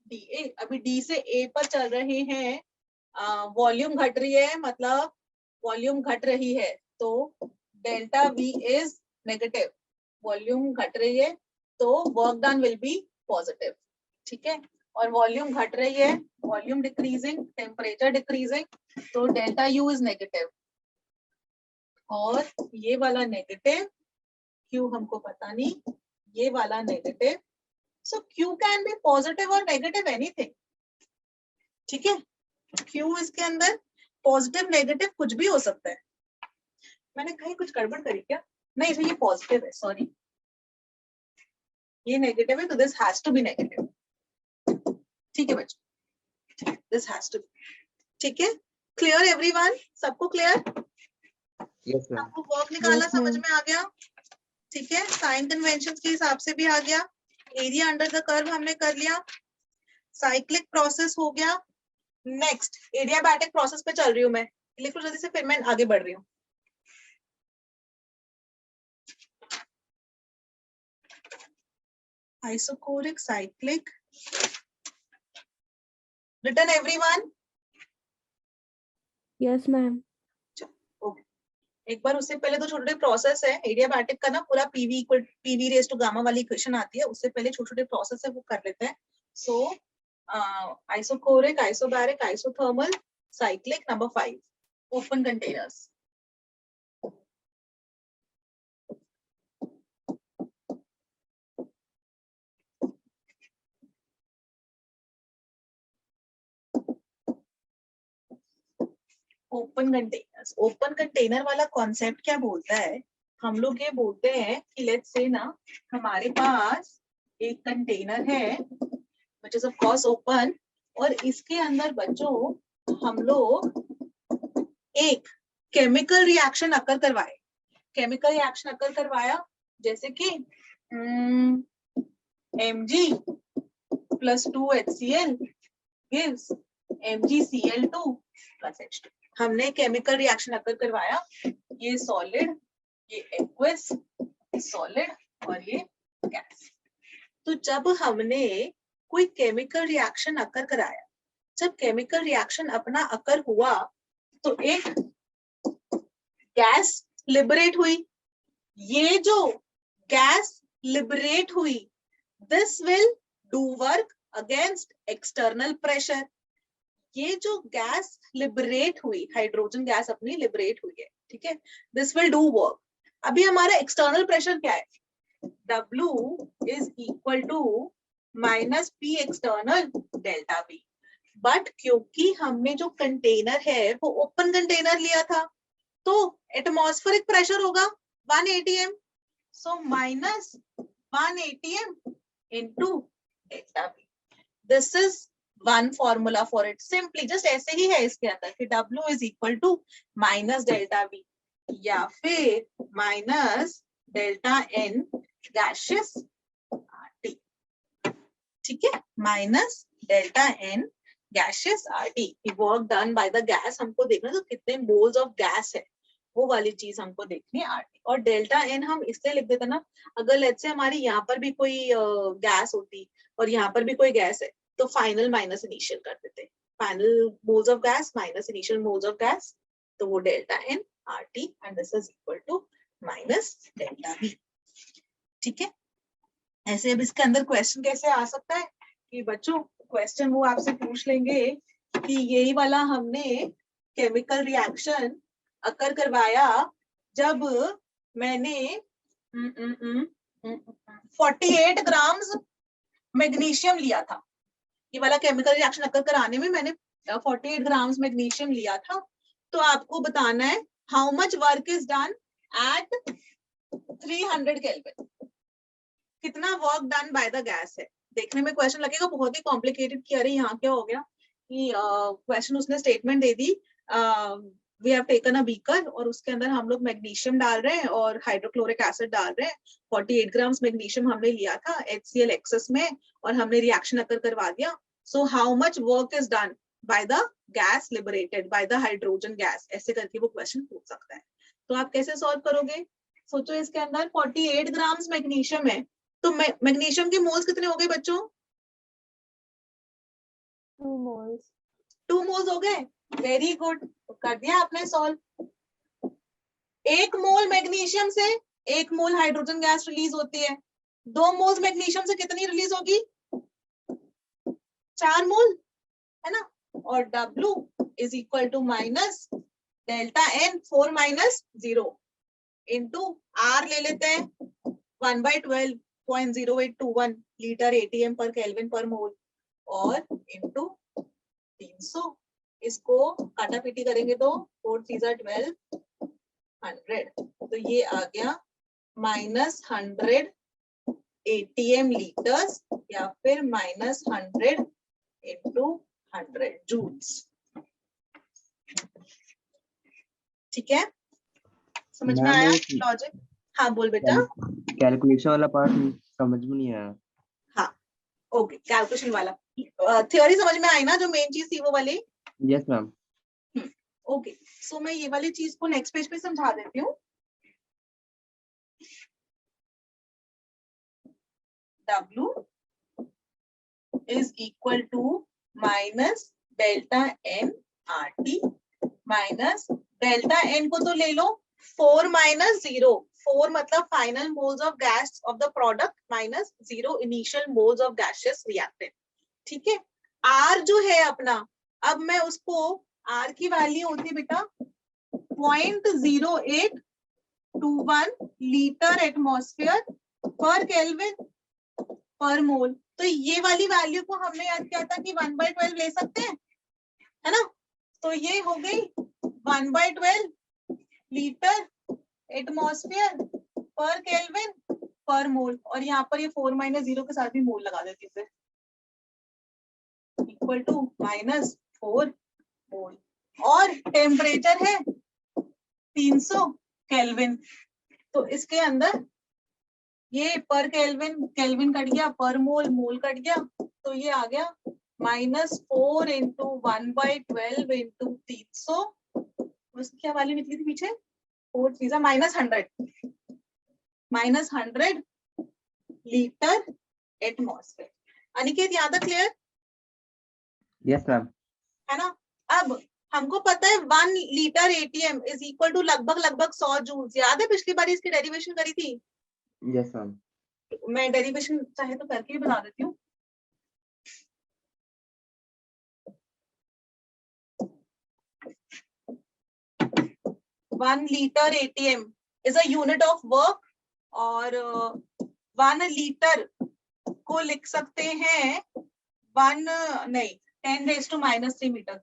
डी ए, अभी डी से ए पर चल रहे हैं, वॉल्यूम घट रही है, मतलब वॉल्यूम घट रही है तो delta V is negative, volume घट रही है तो work done will be positive. ठीक है, और वॉल्यूम घट रही है, वॉल्यूम डिक्रीजिंग, टेम्परेचर डिक्रीजिंग, तो डेल्टा यू इज नेगेटिव, और ये वाला नेगेटिव, क्यू हमको पता नहीं, ये वाला negative, so Q can be positive और नेगेटिव एनीथिंग। ठीक है, क्यू इसके अंदर पॉजिटिव नेगेटिव कुछ भी हो सकता है। मैंने कहीं कुछ गड़बड़ करी क्या? नहीं, तो ये पॉजिटिव है, सॉरी, ये नेगेटिव है, तो this has to be negative. ठीक है बच्चों, दिस हैज टू बी, ठीक है। क्लियर एवरीवन, सबको क्लियर? Yes ma'am. आपको वर्क निकालना Yes, समझ ma'am. में आ गया? ठीक है, साइन कन्वेंशन के हिसाब से भी आ गया, एरिया अंडर द कर्व हमने कर लिया, साइक्लिक प्रोसेस हो गया। नेक्स्ट एडियाबैटिक प्रोसेस पे चल रही हूँ मैं, लिख लो जल्दी से, फिर मैं आगे बढ़ रही हूँ। Isochoric, cyclic, written everyone? Yes, ma'am. Okay, एक बार उससे पहले तो छोटे छोटे प्रोसेस है एडियाबैटिक का ना, पूरा PV equal PV raise to gamma वाली इक्वेशन आती है, उससे पहले छोटे छोटे प्रोसेस है वो कर लेते हैं। So isochoric, isobaric, isothermal, cyclic, number 5 open containers. Open containers, open container वाला कॉन्सेप्ट क्या बोलता है? हम लोग ये बोलते हैं कि लेट्स से ना, हमारे पास एक कंटेनर है which is of course open, और इसके अंदर बच्चों हम लोग एक केमिकल रिएक्शन अकर करवाए, केमिकल रिएक्शन अकर करवाया, जैसे कि Mg plus 2HCl gives MgCl2 plus H2। हमने केमिकल रिएक्शन अकर करवाया, ये सॉलिड, ये एक्वस, सॉलिड और ये गैस। तो जब हमने कोई केमिकल रिएक्शन अकर कराया, जब केमिकल रिएक्शन अपना अकर हुआ, तो एक गैस लिबरेट हुई। ये जो गैस लिबरेट हुई, this will do work against external pressure. ये जो गैस लिबरेट हुई, हाइड्रोजन गैस अपनी लिबरेट हुई है, ठीक है, दिस विल डू वर्क। अभी हमारा एक्सटर्नल प्रेशर क्या है? W is equal to minus P external delta V। But क्योंकि हमने जो कंटेनर है वो ओपन कंटेनर लिया था, तो एटमॉस्फेरिक प्रेशर होगा 1 atm, so minus 1 atm into delta V। This is one formula for it, simply just ऐसे ही है इसके अंदर कि W is equal to minus delta V या फिर minus delta N gaseous RT, ठीक है, minus delta N gaseous RT। Work done by the gas हमको देखना, तो कितने मोल्स ऑफ गैस है वो वाली चीज हमको देखनी है, RT। और डेल्टा N हम इससे लिख देते ना, अगर लेट्स से हमारी यहाँ पर भी कोई गैस होती और यहाँ पर भी कोई गैस है, तो फाइनल माइनस इनिशियल कर देते, final moles of gas minus initial moles of gas, तो वो delta N RT and this is equal to minus delta V, ठीक है। ऐसे अब इसके अंदर क्वेश्चन कैसे आ सकता है कि बच्चों, क्वेश्चन वो आपसे पूछ लेंगे कि यही वाला हमने केमिकल रिएक्शन अकर करवाया जब मैंने 48 ग्राम्स मैग्नीशियम लिया था। ये वाला केमिकल रिएक्शन अकर कराने में मैंने 48 ग्राम्स मैग्नीशियम लिया था, तो आपको बताना है how much work is done at 300 kelvin, कितना work done by the gas है। देखने में क्वेश्चन लगेगा बहुत ही कॉम्प्लिकेटेड कि अरे यहाँ क्या हो गया, कि क्वेश्चन उसने स्टेटमेंट दे दी, we have taken a beaker और उसके अंदर हम लोग मैग्नीशियम डाल रहे हैं और हाइड्रोक्लोरिक एसिड डाल रहे हैं, 48 ग्राम्स मैग्नीशियम हमने लिया था HCl एक्सेस में और हमने रिएक्शन अकर करवा दिया। So how much work is done by the gas liberated by the hydrogen gas, ऐसे करके वो क्वेश्चन पूछ सकता है। तो आप कैसे सॉल्व करोगे? सोचो इसके अंदर 48 ग्राम्स मैग्नीशियम है, तो मैग्नीशियम के मोल्स कितने हो गए बच्चों? 2 moles. 2 मोल्स हो गए, वेरी गुड, कर दिया आपने सॉल्व। 1 मोल मैग्नीशियम से 1 मोल हाइड्रोजन गैस रिलीज होती है, 2 मोल्स मैग्नीशियम से कितनी रिलीज होगी? 4 मोल, है ना। और W is equal to minus delta N 4 minus 0 into R ले लेते हैं 1/12.0821 लीटर ATM पर केल्विन पर मोल और इंटू 300, इसको काटा पीटी करेंगे तो 4 3 12 100, तो ये आ गया -100 ATM लीटर्स या फिर -100 into 100 जूल्स। ठीक है, समझ में मैम आया ये लॉजिक? हाँ बोल बेटा। कैलकुलेशन वाला पार्ट समझ में नहीं आया। हाँ ओके, कैलकुलेशन वाला थ्योरी समझ में आई ना, जो मेन चीज थी वो वाली? Yes ma'am. ओके, सो मैं ये वाली चीज को नेक्स्ट पेज पे समझा देती हूँ। W is equal to minus delta N RT minus delta N को तो ले लो 4 minus 0, 4 मतलब final moles of gas off the product minus 0 initial moles of gaseous reactant. ठीक है, R जो है अपना, अब मैं उसको R की वैल्यू होती है बेटा 0.0821 लीटर एटमॉस्फेयर पर केल्विन पर मोल। तो ये वाली वैल्यू को हमने याद किया था कि 1/12 ले सकते हैं, है ना? तो ये हो गई 1/12 लीटर एटमॉस्फेयर पर केल्विन पर मोल, और यहाँ पर ये 4 - 0 के साथ भी मोल लगा देती है, इक्वल टू -4 मोल। और टेम्परेचर है 300 केल्विन, तो इसके अंदर ये पर केल्विन, केल्विन कट गया, पर मोल, मोल कट गया, तो ये आ गया -4 into 1/12 into 300, उसकी क्या वैल्यू निकली थी पीछे? 4 3 -100 लीटर एटमॉस्फेयर। अनिकेत यहाँ तक क्लियर? Yes ma'am. है ना? अब हमको पता है 1 litre ATM is equal to लगभग 100 जूल्स। याद है पिछली बार इसकी डेरिवेशन करी थी? Yes ma'am. मैं डेरिवेशन चाहे तो करके ही बता देती हूँ। One litre ATM is a unit of work, और 1 लीटर को लिख सकते हैं 10⁻³ metre,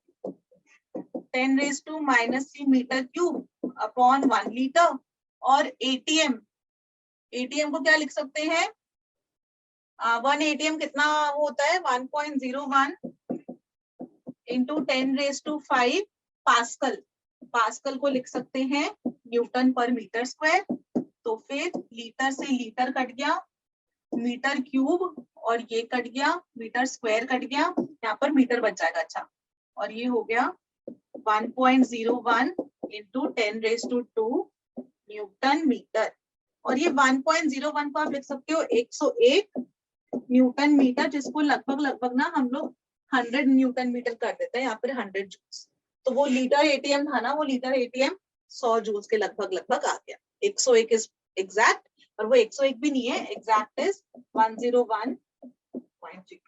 10⁻³ metre cube upon 1 litre. और ATM को क्या लिख सकते हैं? 1 ATM कितना होता है? 1.01 into 10⁵ पास्कल। पास्कल को लिख सकते हैं न्यूटन पर मीटर स्क्वायर। तो फिर लीटर से लीटर कट गया, मीटर क्यूब, और ये कट गया, मीटर स्क्वायर कट गया, यहाँ पर मीटर बच जाएगा। अच्छा, और ये हो गया 1.01 into 10⁻² न्यूटन मीटर। और ये 1.01 को आप लिख सकते हो 101 न्यूटन मीटर, जिसको लगभग ना हम लोग 100 न्यूटन मीटर कर देते हैं, यहाँ पर 100 जूल्स। तो वो लीटर ATM था ना, वो लीटर ATM 100 जूल्स के लगभग आ गया। 101 इज एग्जैक्ट, और वो 101 भी नहीं है, एग्जैक्ट इज 101.325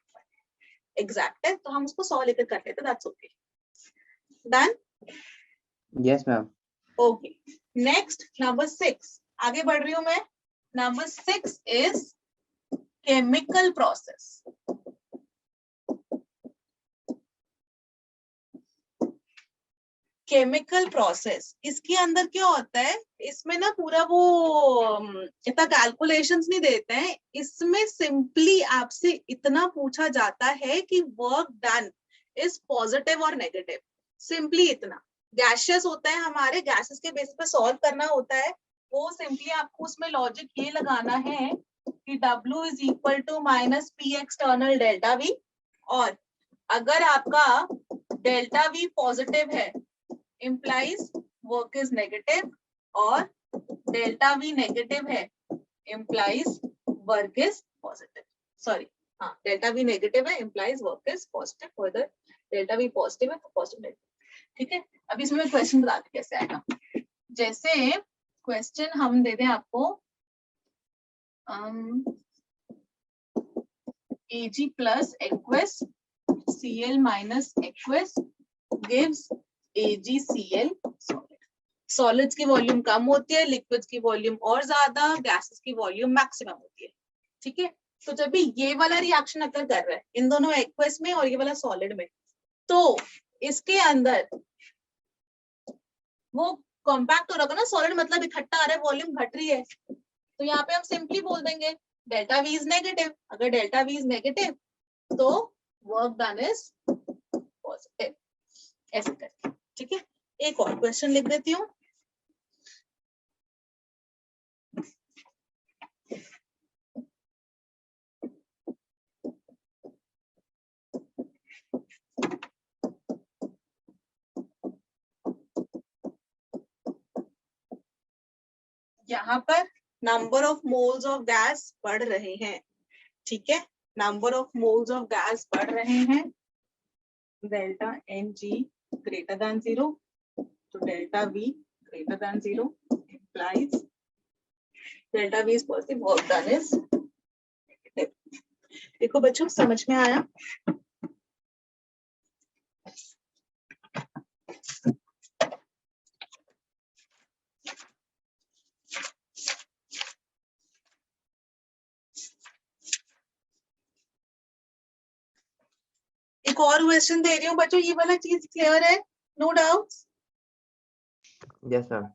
एग्जैक्ट है, तो हम उसको 100 लेकर कर लेते, that's okay. Done? Yes ma'am. Okay, next number 6, आगे बढ़ रही हूं मैं। Number 6 is chemical process. Chemical process, इसके अंदर क्या होता है? इसमें ना पूरा वो इतना कैलकुलेशंस नहीं देते हैं, इसमें सिंपली आपसे इतना पूछा जाता है कि वर्क डन इज पॉजिटिव और नेगेटिव, सिंपली इतना। गैसेस होता है हमारे, गैसेस के बेसिस पे सॉल्व करना होता है। वो सिंपली आपको उसमें लॉजिक ये लगाना है कि W is equal to -P external delta V, और अगर आपका डेल्टा V पॉजिटिव है implies work is negative, और डेल्टा V नेगेटिव है implies work is positive. Sorry, हाँ, डेल्टा V नेगेटिव है implies work is positive, whether delta V positive है तो पॉजिटिव नेगेटिव। ठीक है, अभी इसमें मैं क्वेश्चन बताती कैसे आएगा। जैसे क्वेश्चन हम दे दें आपको Ag plus aqueous Cl minus aqueous gives AgCl solid। Solids की वॉल्यूम कम होती है, लिक्विड्स की वॉल्यूम और ज्यादा, गैसेस की वॉल्यूम मैक्सिमम होती है। ठीक है, तो जब भी ये वाला रिएक्शन अगर कर रहा है इन दोनों एक्वस में और ये वाला सॉलिड में, तो इसके अंदर वो कॉम्पैक्ट हो रहा ना सॉलिड, मतलब इकट्ठा आ रहा है, वॉल्यूम घट रही है, तो यहाँ पे हम सिंपली बोल देंगे डेल्टा वी इज नेगेटिव। अगर डेल्टा वी इज नेगेटिव तो वर्क डन इज पॉजिटिव, ऐसे करके। ठीक है, एक और क्वेश्चन लिख देती हूँ। यहाँ पर number of moles of gas बढ़ रहे हैं। ठीक है, number of moles of gas बढ़ रहे हैं। Delta N G greater than 0, तो delta V greater than 0 implies delta V is positive, work done is negative. देखो बच्चों, समझ में आया? एक और क्वेश्चन दे रही हूँ बच्चों, ये वाला चीज क्लियर है? No doubts? Yes sir.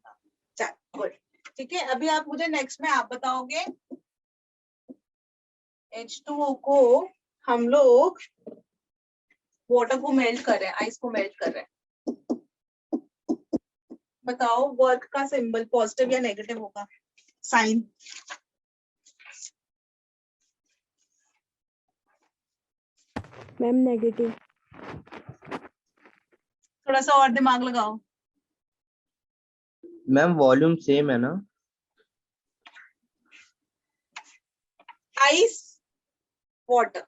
चल गुड। ठीक है, अभी आप मुझे नेक्स्ट में आप बताओगे H2O को हम लोग वाटर को मेल्ट कर रहे हैं, आइस को मेल्ट कर रहे हैं, बताओ वर्क का सिंबल पॉजिटिव या नेगेटिव होगा, साइन? Ma'am negative. थोड़ा सा और दिमाग लगाओ। मैम वॉल्यूम सेम है ना? Ice, water,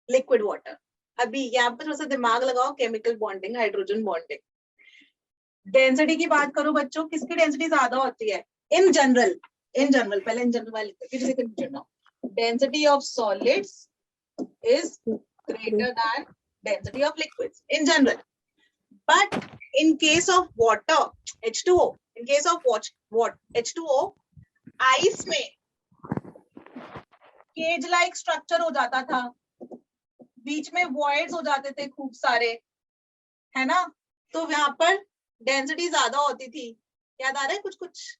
liquid water. अभी यहाँ पर थोड़ा सा दिमाग लगाओ, chemical bonding, hydrogen bonding. Density की बात करो बच्चों, किसकी डेंसिटी ज्यादा होती है इन जनरल? इन जनरल, पहले इन जनरल वाले फिर से कंफ्यूजन ना हो। Density of solids is greater than density of liquids in general, but in case of water, H2O, in case of what H2O, ice में cage like structure हो जाता था, बीच में voids हो जाते थे खूब सारे, है ना? तो यहाँ पर डेंसिटी ज्यादा होती थी, याद आ रहा है कुछ कुछ,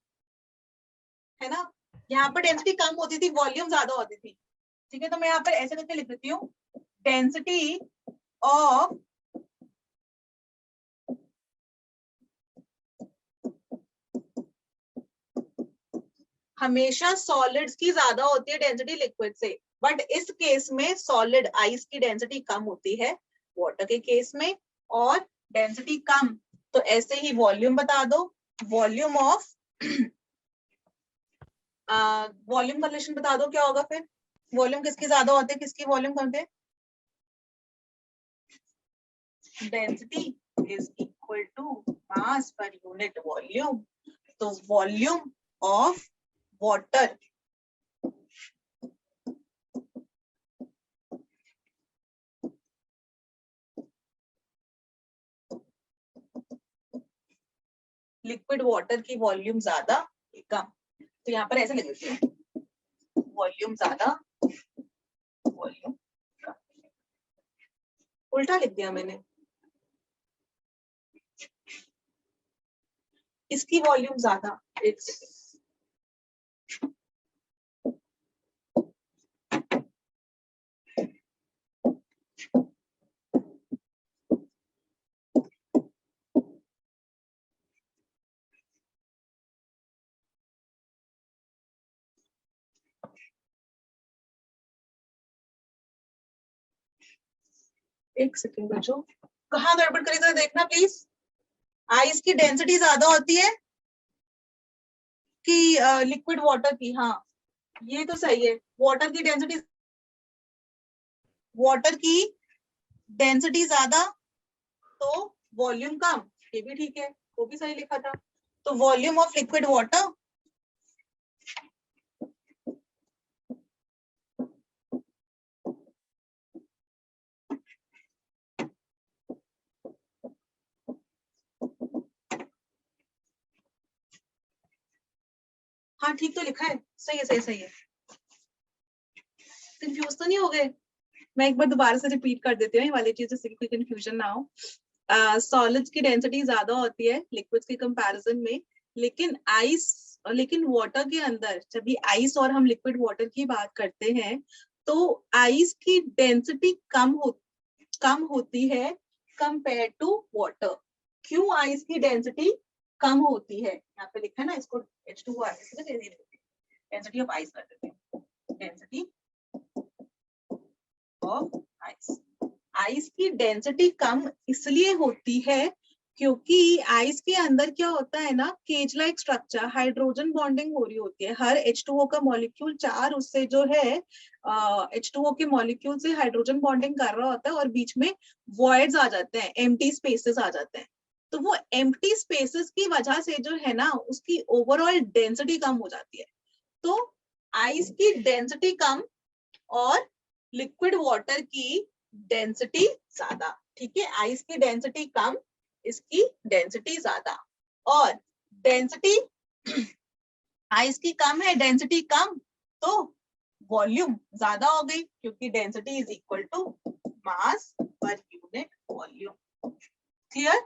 है ना? यहाँ पर डेंसिटी कम होती थी, वॉल्यूम ज्यादा होती थी। ठीक है, तो मैं यहाँ पर ऐसे करके लिख देती हूँ, डेंसिटी ऑफ हमेशा सॉलिड्स की ज्यादा होती है डेंसिटी लिक्विड से, बट इस केस में सॉलिड आइस की डेंसिटी कम होती है वाटर के केस में, और डेंसिटी कम तो ऐसे ही वॉल्यूम बता दो, वॉल्यूम ऑफ वॉल्यूम का रिलेशन बता दो क्या होगा फिर, वॉल्यूम किसकी ज्यादा होते हैं, किसकी वॉल्यूम कम होते हैं? Density is equal to mass पर यूनिट वॉल्यूम, तो volume of water liquid water की वॉल्यूम ज्यादा कम, तो यहाँ पर ऐसे लिख देते हैं, वॉल्यूम ज्यादा वॉल्यूम कम। उल्टा लिख दिया मैंने, इसकी वॉल्यूम ज्यादा, एक सेकेंड, बच्चों कहाँ गड़बड़ करी जरा देखना प्लीज। आइस की डेंसिटी ज्यादा होती है कि लिक्विड वाटर की? हाँ ये तो सही है, वाटर की डेंसिटी ज्यादा तो वॉल्यूम कम, ये भी ठीक है, वो भी सही लिखा था। तो वॉल्यूम ऑफ लिक्विड वाटर हाँ ठीक तो लिखा है, सही है सही सही है। कंफ्यूज तो नहीं हो गए? मैं एक बार दोबारा से रिपीट कर देती हूँ ये वाली चीज, जिससे कोई कंफ्यूजन ना हो। सॉलिड्स की डेंसिटी ज्यादा होती है लिक्विड्स के कंपैरिजन में, लेकिन वाटर के अंदर जब भी आइस और हम लिक्विड वाटर की बात करते हैं तो आइस की डेंसिटी कम होती है कंपेयर टू वाटर। क्यों आइस की डेंसिटी कम होती है? यहाँ पे लिखा है ना, इसको H2O डेंसिटी ऑफ आइस कर देते हैं, डेंसिटी ऑफ आइस। आइस की डेंसिटी कम इसलिए होती है क्योंकि आइस के अंदर क्या होता है ना, cage like structure, hydrogen bonding हो रही होती है। हर H2O का मॉलिक्यूल 4 उससे जो है H2O के मॉलिक्यूल से हाइड्रोजन बॉन्डिंग कर रहा होता है और बीच में वॉइड्स आ जाते हैं, एम्प्टी स्पेसेस आ जाते हैं। तो वो एम्प्टी स्पेसेस की वजह से जो है ना, उसकी ओवरऑल डेंसिटी कम हो जाती है। तो आइस की डेंसिटी कम और लिक्विड वाटर की डेंसिटी ज्यादा। ठीक है, आइस की डेंसिटी कम, इसकी डेंसिटी ज्यादा। और डेंसिटी आइस की कम है, डेंसिटी कम, तो वॉल्यूम ज्यादा हो गई, क्योंकि density is equal to mass पर यूनिट वॉल्यूम। क्लियर?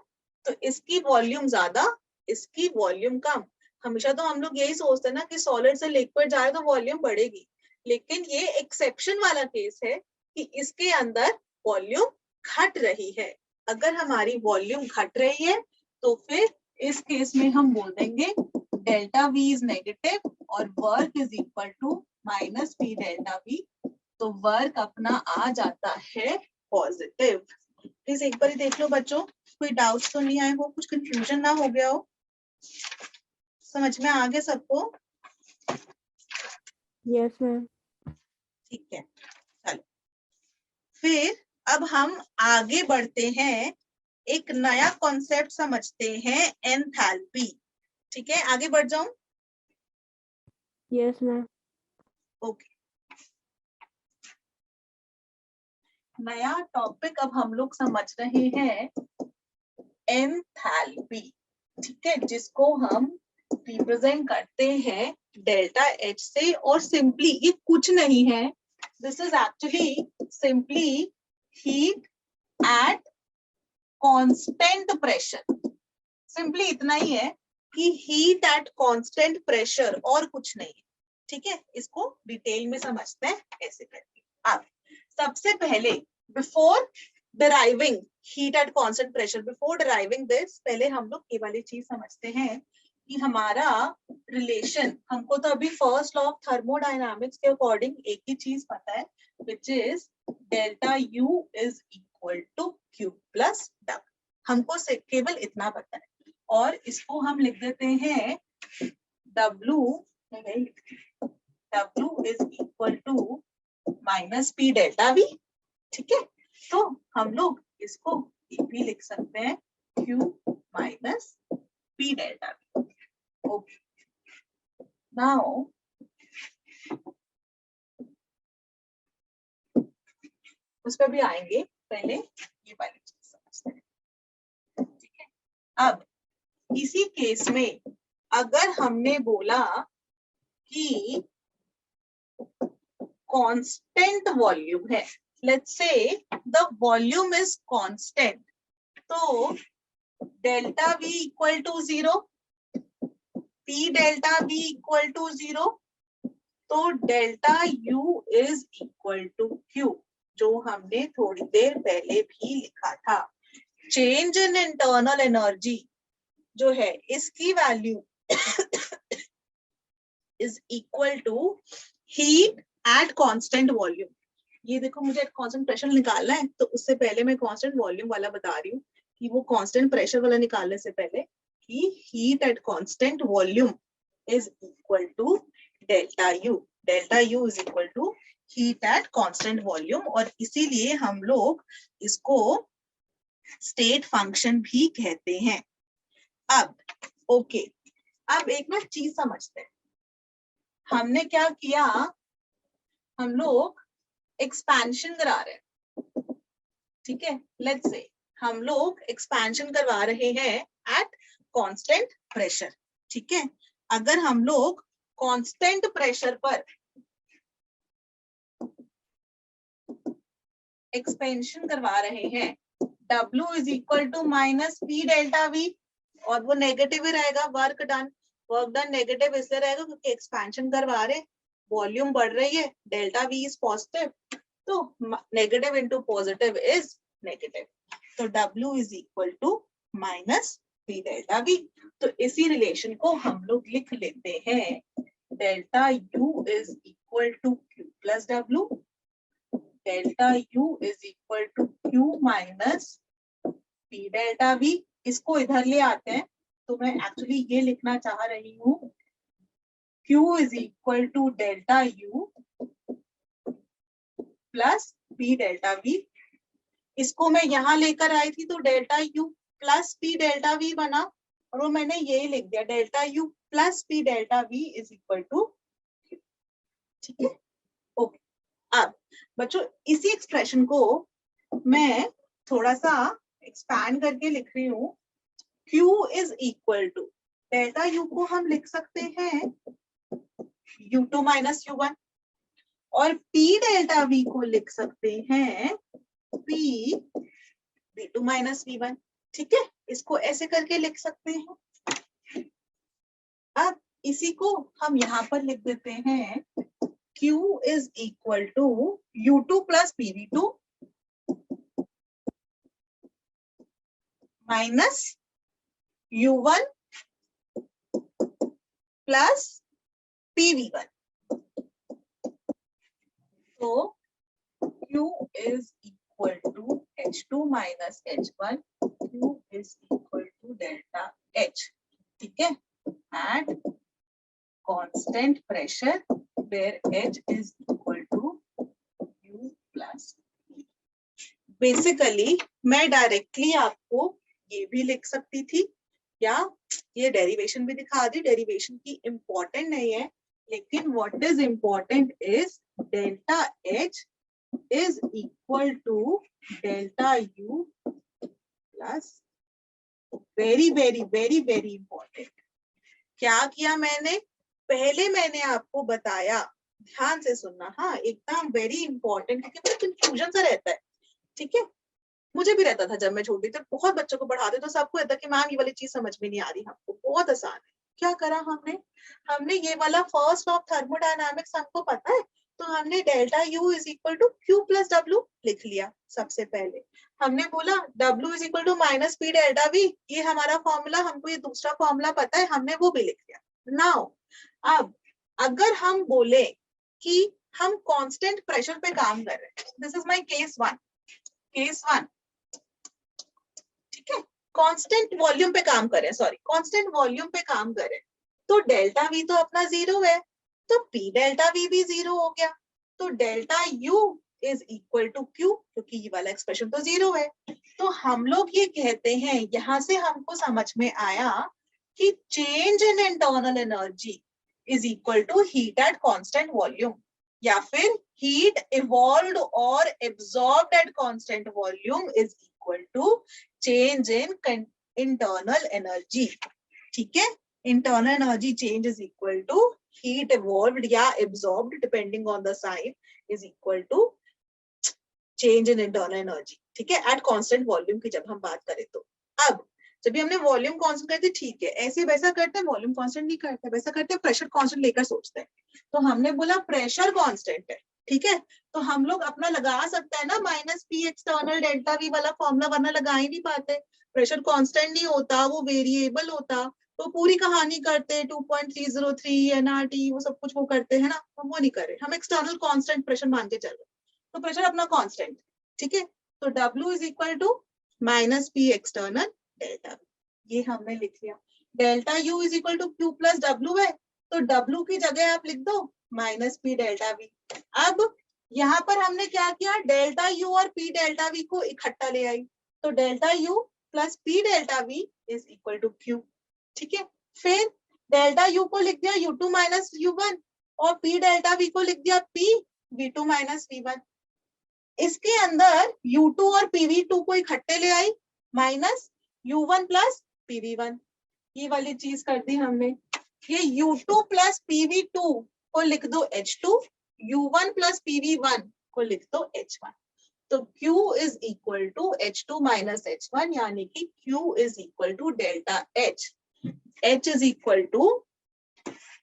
तो इसकी वॉल्यूम ज्यादा, इसकी वॉल्यूम कम। हमेशा तो हम लोग यही सोचते हैं ना कि सॉलिड से लिक्विड जाए तो वॉल्यूम बढ़ेगी, लेकिन ये एक्सेप्शन वाला केस है कि इसके अंदर वॉल्यूम घट रही है। अगर हमारी वॉल्यूम घट रही है तो फिर इस केस में हम बोल देंगे डेल्टा V इज नेगेटिव और work is equal to minus P delta V। तो वर्क अपना आ जाता है पॉजिटिव। प्लीज एक बार देख लो बच्चों, कोई डाउट्स तो नहीं आए हो, कुछ कंफ्यूजन ना हो गया हो, समझ में आ गया सबको? Yes ma'am. ठीक है, चलो फिर अब हम आगे बढ़ते हैं, एक नया कॉन्सेप्ट समझते हैं, एंथैल्पी। ठीक है, आगे बढ़ जाऊं? Yes ma'am. ओके, नया टॉपिक अब हम लोग समझ रहे हैं, एंथैल्पी। ठीक है, जिसको हम रिप्रेजेंट करते हैं डेल्टा H से, और सिंपली ये कुछ नहीं है, this is actually simply heat at constant pressure. Simply इतना ही है कि हीट एट कांस्टेंट प्रेशर, और कुछ नहीं है। ठीक है, इसको डिटेल में समझते हैं ऐसे करके। अब सबसे पहले before deriving heat at constant pressure, before deriving this, पहले हम लोग ये वाली चीज समझते हैं कि हमारा रिलेशन, हमको तो अभी फर्स्ट लॉ ऑफ थर्मोडायनामिक्स के अकॉर्डिंग एक ही चीज पता है, which is delta U is equal to Q plus W। हमको से केवल इतना पता है, और इसको हम लिख देते हैं W is equal to minus P delta V। ठीक है, तो हम लोग इसको भी लिख सकते हैं Q minus P delta V। Okay, now उस पर भी आएंगे, पहले ये वाली चीज समझते हैं। ठीक है, अब इसी केस में अगर हमने बोला कि कांस्टेंट वॉल्यूम है, let's say the volume is constant, तो delta V equal to 0, P delta V equal to 0, तो delta U is equal to Q, जो हमने थोड़ी देर पहले भी लिखा था। चेंज इन इंटरनल एनर्जी जो है, इसकी value is equal to heat at constant volume. ये देखो, मुझे कांस्टेंट प्रेशर निकालना है, तो उससे पहले मैं कांस्टेंट वॉल्यूम वाला बता रही हूँ कि वो कांस्टेंट प्रेशर वाला निकालने से पहले कि heat at constant volume is equal to delta U। Delta U is equal to heat at constant volume, और इसीलिए हम लोग इसको स्टेट फंक्शन भी कहते हैं। अब ओके, अब एक ना चीज समझते हैं, हमने क्या किया, हम लोग एक्सपेंशन करा रहे हैं। ठीक है, लेट्स से हम लोग एक्सपेंशन करवा रहे हैं एट कांस्टेंट प्रेशर। ठीक है, अगर हम लोग कांस्टेंट प्रेशर पर एक्सपेंशन करवा रहे हैं W is equal to minus P delta V, और वो नेगेटिव ही रहेगा। वर्क डन नेगेटिव इसलिए रहेगा क्योंकि एक्सपेंशन करवा रहे, वॉल्यूम बढ़ रही है, डेल्टा वी इज पॉजिटिव, तो negative into positive is negative, तो W is equal to minus P delta V. तो इसी रिलेशन को हम लोग लिख लेते हैं, delta U is equal to Q plus W, delta U is equal to Q minus P delta V। इसको इधर ले आते हैं, तो मैं एक्चुअली ये लिखना चाह रही हूँ, Q is equal to delta U plus P delta V। इसको मैं यहाँ लेकर आई थी तो delta U plus P delta V बना, और वो मैंने यही लिख दिया, delta U plus P delta V is equal to Q। ठीक है, ओके। अब बच्चों इसी एक्सप्रेशन को मैं थोड़ा सा एक्सपैंड करके लिख रही हूँ, Q is equal to delta U को हम लिख सकते हैं U2 माइनस U1, और P डेल्टा V को लिख सकते हैं P V2 माइनस V1। ठीक है, इसको ऐसे करके लिख सकते हैं। अब इसी को हम यहाँ पर लिख देते हैं, Q is equal to U2 plus PV2 minus U1 plus PV1। तो Q is equal to H2 minus H1, Q is equal to delta H, ठीक है, at constant pressure where H is equal to U plus P। Basically मैं directly आपको ये भी लिख सकती थी, या ये डेरिवेशन भी दिखा दी, डेरिवेशन की इम्पोर्टेंट नहीं है, लेकिन what is important is delta H is equal to delta U plus very important। क्या किया मैंने, पहले मैंने आपको बताया, ध्यान से सुनना, हाँ एकदम वेरी इंपॉर्टेंट, क्योंकि बड़ा कंफ्यूजन सा रहता है। ठीक है, मुझे भी रहता था जब मैं छोटी थी, बहुत बच्चों को पढ़ाते तो सबको रहता कि मैम ये वाली चीज समझ में नहीं आ रही, हमको बहुत आसान है। क्या करा हमने ये वाला फर्स्ट ऑफ थर्मोडायनामिक्स हमको पता है, तो हमने delta U is equal to Q plus W लिख लिया। सबसे पहले हमने बोला W is equal to minus P delta V, ये हमारा फॉर्मूला, हमको ये दूसरा फॉर्मूला पता है, हमने वो भी लिख लिया। नाउ अब अगर हम बोले कि हम कांस्टेंट प्रेशर पे काम कर रहे हैं, this is my case one, ठीक है, कांस्टेंट वॉल्यूम पे काम करें, सॉरी कांस्टेंट वॉल्यूम पे काम करें, तो डेल्टा V तो अपना 0 है, तो P डेल्टा V भी 0 हो गया, तो delta U is equal to Q, क्योंकि ये वाला एक्सप्रेशन तो 0 है। तो हम लोग ये कहते हैं, यहां से हमको समझ में आया कि change in internal energy is equal to heat at constant volume, या फिर हीट इवॉल्व्ड और absorbed at constant volume is equal to change in internal energy. ठीक है, internal energy change is equal to heat evolved या absorbed depending on the sign is equal to change in internal energy। ठीक है, at constant volume की जब हम बात करें तो। अब जब भी हमने वॉल्यूम कांस्टेंट करते, ठीक है, ऐसे वैसा करते हैं, वॉल्यूम कांस्टेंट नहीं करते, वैसा करते हैं प्रेशर कांस्टेंट लेकर सोचते हैं, तो हमने बोला प्रेशर कांस्टेंट है। ठीक है, तो हम लोग अपना लगा सकते हैं ना minus P external delta we वाला फॉर्मूला, वरना लगा ही नहीं पाते, प्रेशर कांस्टेंट नहीं होता, वो वेरिएबल होता, तो पूरी कहानी करते 2.303 एनआरटी वो सब कुछ वो करते हैं ना, हम वो नहीं कर रहे, हम एक्सटर्नल कांस्टेंट प्रेशर मान के चल रहे, तो प्रेशर अपना कांस्टेंट। ठीक है, तो W is equal to minus P external delta, ये हमने लिख लिया। Delta U is equal to Q plus W है, तो W की जगह आप लिख दो माइनस पी डेल्टा V। अब यहाँ पर हमने क्या किया, डेल्टा U और P डेल्टा V को इकट्ठा ले आई, तो delta U plus P delta V is equal to Q। ठीक है, फिर डेल्टा U को लिख दिया U2 माइनस U1, और P डेल्टा V को लिख दिया P V2 माइनस V1। इसके अंदर U2 और PV2 को इकट्ठे ले आई, माइनस U1 प्लस PV1, ये वाली चीज कर दी हमने। ये U2 प्लस PV2 को लिख दो H2, U1 प्लस PV1 को लिख दो H1। तो Q is equal to H2 minus H1, यानी कि Q is equal to delta H, H is equal to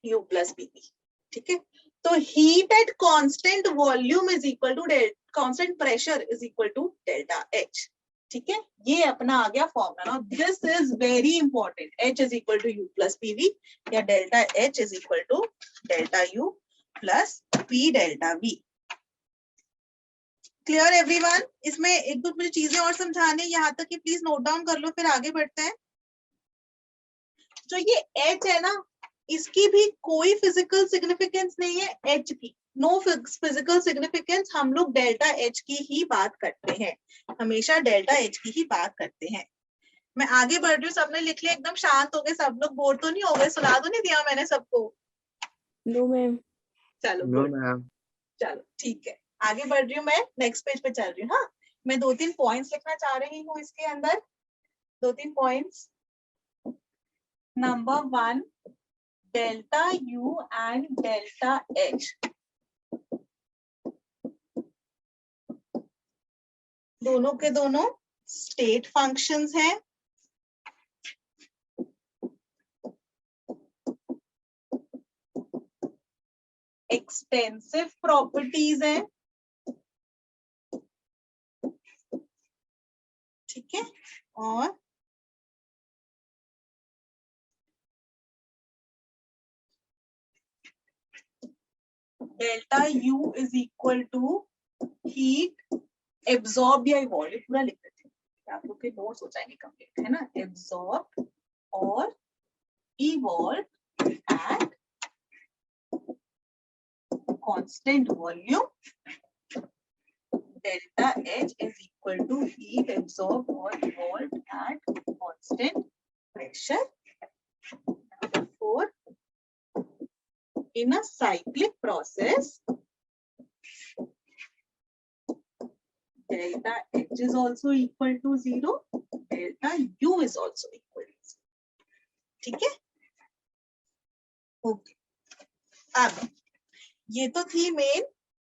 U plus Pv। ठीक है, तो heat at constant volume is equal to constant pressure is equal to delta H। ठीक है, ये अपना आ गया formula. Now this is very important, H is equal to U plus Pv या delta H is equal to delta U plus P delta V। Clear everyone? इसमें एक दो मुझे चीजें और समझाने, यहाँ तक कि प्लीज नोट डाउन कर लो, फिर आगे बढ़ते हैं। जो ये H है ना, इसकी भी कोई फिजिकल सिग्निफिकेंस नहीं है, H की नो फिजिकल सिग्निफिकेंस। हम लोग डेल्टा H की ही बात करते हैं, हमेशा डेल्टा H की ही बात करते हैं। मैं आगे बढ़ रही हूँ, सबने लिख लिया, एकदम शांत हो गए सब लोग, बोर तो नहीं हो गए? सुना तो नहीं दिया मैंने सबको? No ma'am. चलो नो गुड, मैम। चलो ठीक है, आगे बढ़ रही हूँ मैं, नेक्स्ट पेज पे चल रही हूँ। हाँ, मैं 2-3 पॉइंट्स लिखना चाह रही हूँ इसके अंदर, 2-3 points. Number 1, delta U and delta H दोनों के दोनों स्टेट फंक्शंस हैं। एक्सटेंसिव प्रॉपर्टीज हैं। ठीक है, और delta U is equal to heat absorb या इवॉल्व, पूरा लिख देते हैं, आप लोग के नोट्स हो जाएंगे कंप्लीट, है ना। एब्सॉर्ब और evolve eight constant volume, delta H is equal to heat absorbed or evolved at constant pressure. Number 4, in a cyclic process, delta H is also equal to 0, delta U is also equal to 0. ठीक है, okay. अब ये तो थी main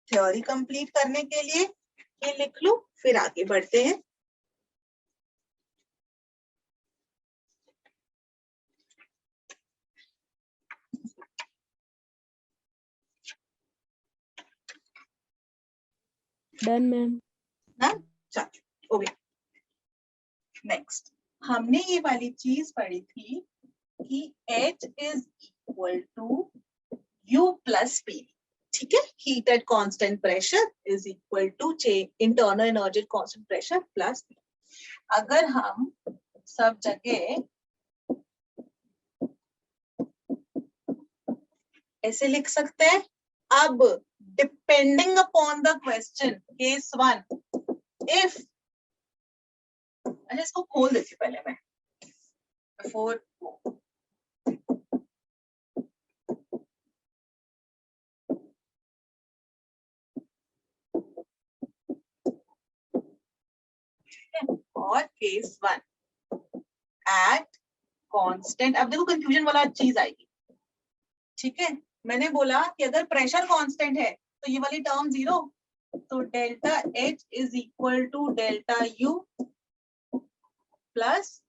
theory complete करने के लिए, ये लिख लो, फिर आगे बढ़ते हैं। Done ma'am. ना, चलो ओके। नेक्स्ट, हमने ये वाली चीज पढ़ी थी कि H is equal to U plus P। ठीक है, heat at constant pressure is equal to internal energy at constant pressure plus P। अगर हम सब जगह ऐसे लिख सकते हैं। अब depending upon the question, case 1, if, अच्छा इसको खोल देती पहले मैं, बिफोर और केस 1 एट कांस्टेंट। अब देखो कंफ्यूजन वाला चीज आएगी। ठीक है, मैंने बोला कि अगर प्रेशर कांस्टेंट है तो ये वाली टर्म 0, तो delta H is equal to delta U plus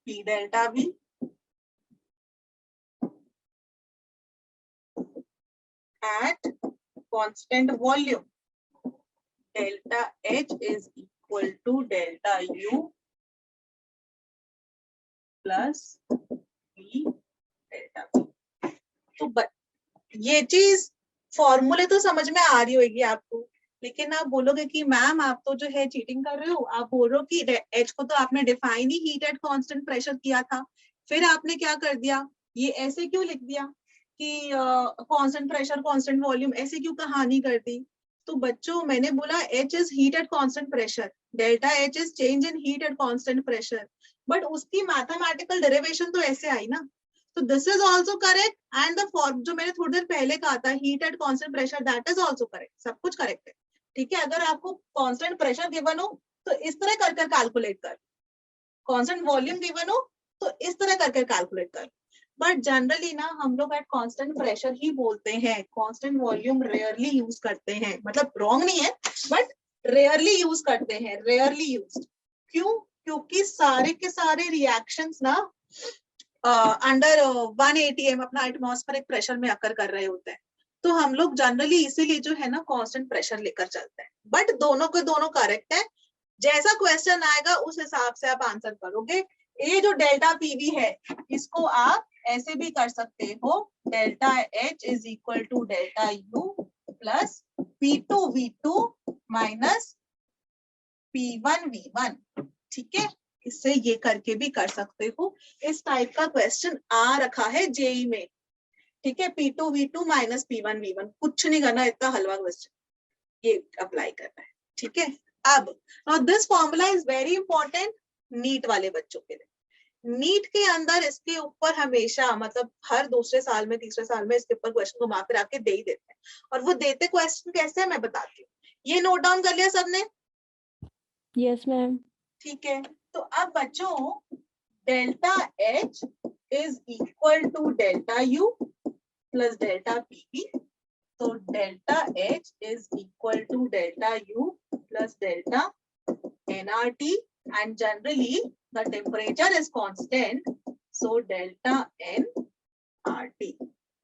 P delta V। At constant volume, delta H is equal to delta U plus P delta V। तो ये चीज फॉर्मूले तो समझ में आ रही होगी आपको, लेकिन आप बोलोगे कि मैम आप तो जो है चीटिंग कर रहे हो, आप बोल रहे हो कि H को तो आपने define he heat at constant pressure किया था, फिर आपने क्या कर दिया, ये ऐसे क्यों लिख दिया कि कांस्टेंट प्रेशर कांस्टेंट वॉल्यूम, ऐसे क्यों कहानी कर दी? तो बच्चों मैंने बोला H is heat at constant pressure, delta H is change in heat at constant pressure, but उसकी मैथमेटिकल डेरिवेशन तो ऐसे आई ना। तो this is also correct and the form जो मैंने थोड़ी देर पहले कहा था, heat at constant pressure, that is also correct, सब कुछ करेक्ट है। ठीक है, अगर आपको कांस्टेंट प्रेशर गिवन हो तो इस तरह कर कर कैलकुलेट कर, कांस्टेंट वॉल्यूम गिवन हो तो इस तरह करके कैलकुलेट कर, बट जनरली ना हम लोग एट कांस्टेंट प्रेशर ही बोलते हैं, कांस्टेंट वॉल्यूम रेयरली यूज करते हैं। मतलब रॉन्ग नहीं है, बट रेयरली यूज करते हैं, रेयरली यूज। क्यों? क्योंकि सारे के सारे रिएक्शंस ना अंडर 1 atm अपना एटमॉस्फेरिक प्रेशर में अकर कर रहे होते हैं, तो हम लोग जनरली इसीलिए जो है ना कांस्टेंट प्रेशर लेकर चलते हैं। बट दोनों के दोनों करेक्ट है, जैसा क्वेश्चन आएगा उस हिसाब से आप आंसर करोगे। ये जो डेल्टा पीवी है इसको आप ऐसे भी कर सकते हो, delta H is equal to delta U plus P2V2 minus P1V1। ठीक है, इससे ये करके भी कर सकते हो। इस टाइप का क्वेश्चन आ रखा है जेई में। ठीक है, P2V2 माइनस P1V1, कुछ नहीं करना, इतना हलवा क्वेश्चन, ये अप्लाई करना है। ठीक है, अब this formula is very important NEET वाले बच्चों के लिए। नीट के अंदर इसके ऊपर हमेशा, मतलब हर दूसरे साल में तीसरे साल में इसके ऊपर क्वेश्चन घुमा फिरा के दे ही देते हैं। और वो देते क्वेश्चन कैसे है मैं बताती हूँ। ये नोट डाउन कर लिया सबने? Yes, ma'am. ठीक है, तो अब बच्चों delta H is equal to delta U plus delta PV. तो delta H is equal to delta U plus delta nRT, and generally the temperature is constant, so delta n RT।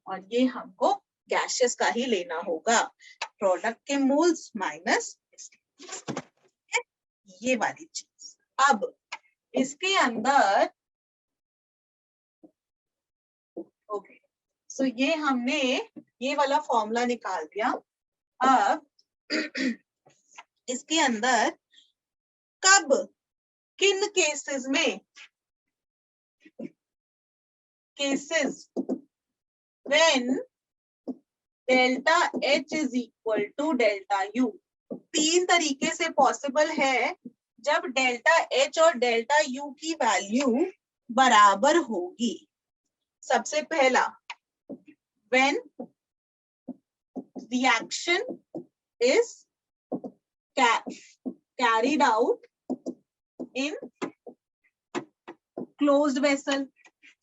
और ये हमको gases का ही लेना होगा, product के moles minus ये वाली चीज। अब इसके अंदर ओके, सो ये हमने ये वाला फॉर्मूला निकाल दिया। अब इसके अंदर कब किन केसेस में, cases when delta H is equal to delta U, 3 तरीके से पॉसिबल है जब डेल्टा एच और डेल्टा यू की वैल्यू बराबर होगी। सबसे पहला, when reaction is carried out in closed vessel।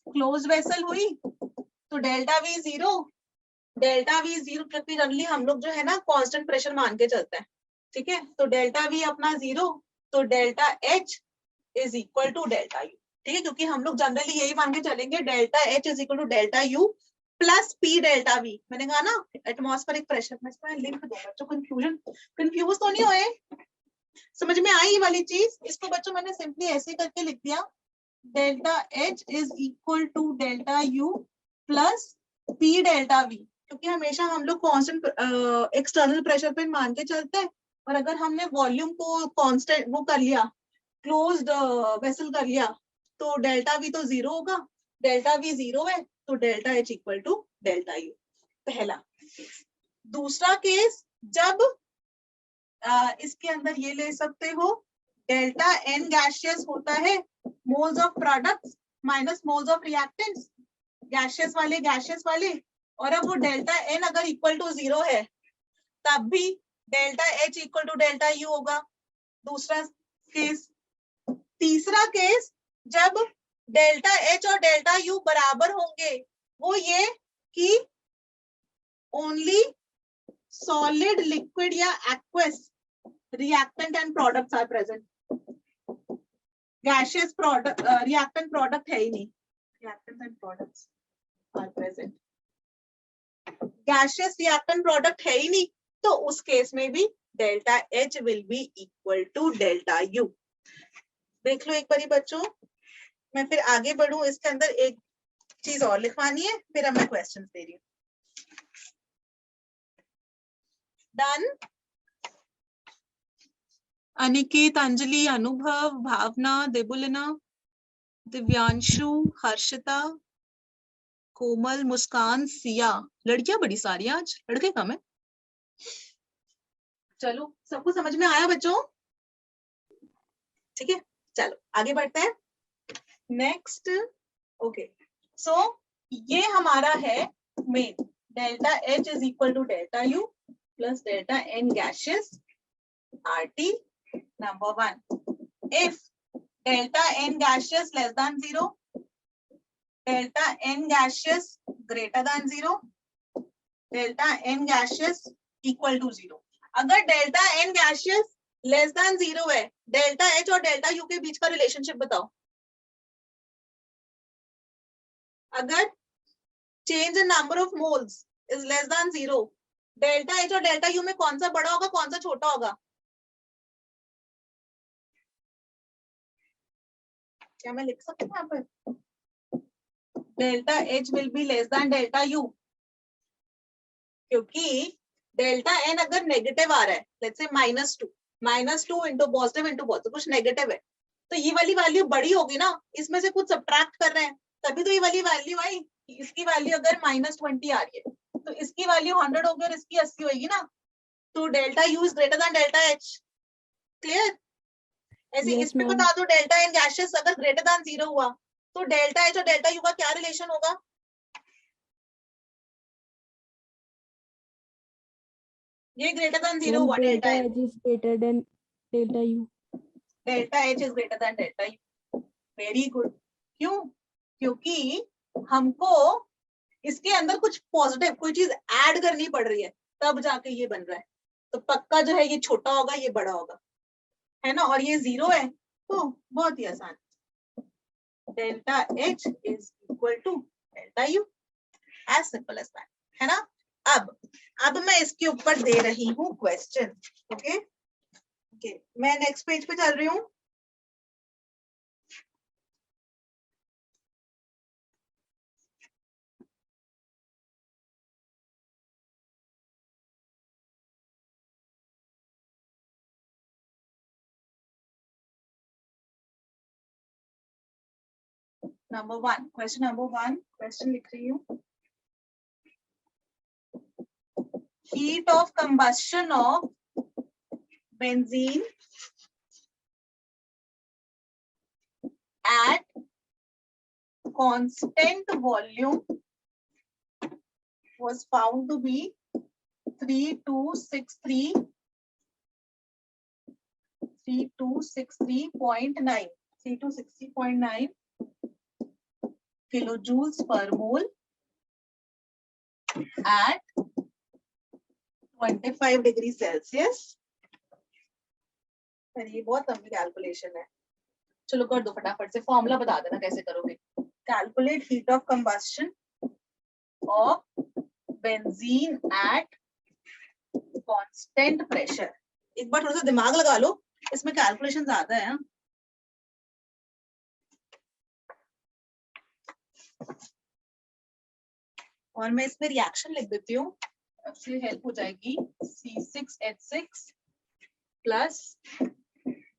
closed vessel हुई तो delta V zero, delta V zero, क्योंकि जनरली हम लोग जो है ना कांस्टेंट प्रेशर मान के चलते हैं। ठीक है, तो डेल्टा वी अपना जीरो, तो delta H is equal to delta U. ठीक है, क्योंकि हम लोग जनरली यही मान के चलेंगे, delta H is equal to delta U plus P delta V. मैंने कहा ना एटमॉस्फेरिक प्रेशर में, इसमें लिख दो बच्चों, कंफ्यूज तो नहीं हुए, समझ में आई ये वाली चीज। इसको बच्चों मैंने सिंपली ऐसे करके लिख दिया, delta H is equal to delta U plus P delta V, क्योंकि हमेशा हम लोग कांस्टेंट एक्सटर्नल प्रेशर पे मान के चलते हैं। और अगर हमने वॉल्यूम को कांस्टेंट वो कर लिया, क्लोज्ड वेसल कर लिया, तो डेल्टा वी तो जीरो होगा, डेल्टा वी जीरो है तो delta H equal to delta U, पहला। दूसरा केस, जब इसके अंदर ये ले सकते हो, डेल्टा एन गैसियस होता है, moles of products minus moles of reactants, gaseous वाले, और अब वो डेल्टा एन अगर इक्वल टू जीरो है तब भी delta H equal to delta U होगा, दूसरा केस। तीसरा केस, जब डेल्टा एच और डेल्टा यू बराबर होंगे, वो ये कि ओनली सॉलिड, लिक्विड या aqueous reactant and products are present। gaseous product reactant product है ही नहीं, reactants and products are present, gaseous reactant product है ही नहीं, तो उस केस में भी delta H will be equal to delta U. देख लो एक बारी बच्चों, मैं फिर आगे बढ़ूं, इसके अंदर एक चीज और लिखवानी है, फिर अब मैं क्वेश्चन दे रही हूँ। डन? अनिकेत, अंजलि, अनुभव, भावना, देबुलिना, दिव्यांशु, हर्षिता, कोमल, मुस्कान, सिया। लड़कियां बड़ी सारी आज, लड़के कम है। चलो, सबको समझ में आया बच्चों? ठीक है, चलो आगे बढ़ते हैं। नेक्स्ट, ओके, सो ये हमारा है main, delta H is equal to delta U plus delta N gaseous RT। Number 1, if delta n gaseous less than 0, delta n gaseous greater than 0, delta n gaseous equal to 0। अगर delta n gaseous less than 0 है, delta H और delta you के बीच का relationship बताओ। अगर change in number of moles is less than 0, delta H और delta you में कौन सा बड़ा होगा, कौन सा छोटा होगा? क्या मैं लिख सकती हूँ यहाँ पर? Delta H will be less than delta you, क्योंकि डेल्टा एन अगर नेगेटिव आ रहा है, लेट्स से -2 इंटू पॉजिटिव कुछ नेगेटिव है, तो ये वाली वैल्यू बड़ी होगी ना, इसमें से कुछ सब्ट्रैक्ट कर रहे हैं तभी तो ये वाली वैल्यू आई। इसकी वैल्यू अगर -20 आ रही है तो इसकी वैल्यू 100 होगी और इसकी 80 होगी ना, तो delta U is greater than delta H. Clear? ऐसे Yes, इसमें ma'am. बता दो, डेल्टा एन गैसेस अगर ग्रेटर देन 0 हुआ तो डेल्टा एच और डेल्टा यू का क्या रिलेशन होगा? ये ग्रेटर देन 0 Ma'am, हुआ delta delta N, H is greater than delta U. Delta H is greater than delta U. Very good. क्यों? क्योंकि हमको इसके अंदर कुछ पॉजिटिव कोई चीज ऐड करनी पड़ रही है, तब जाके ये बन रहा है। तो पक्का जो है ये छोटा होगा, ये बड़ा होगा, है ना? और ये 0 है, तो बहुत ही आसान, delta H is equal to delta U, as simple as that, है ना? अब मैं इसके ऊपर दे रही हूँ क्वेश्चन। ओके ओके, मैं नेक्स्ट पेज पे चल रही हूँ। नंबर 1, क्वेश्चन नंबर 1, क्वेश्चन लिख रही हूँ। Heat of combustion of benzene at constant volume was found to be 3263.9 kilojoules per mole at 25 degree Celsius. ये बहुत लंबी कैलकुलेशन है, चलो कर दो फटाफट से, फॉर्मूला बता देना कैसे करोगे। Calculate heat of combustion of benzene eight constant pressure. एक बार थोड़ा सा दिमाग लगा लो, इसमें कैलकुलेशन ज्यादा है। और मैं इसमें रिएक्शन लिख देती हूँ, आपसे हेल्प हो जाएगी। C6H6 प्लस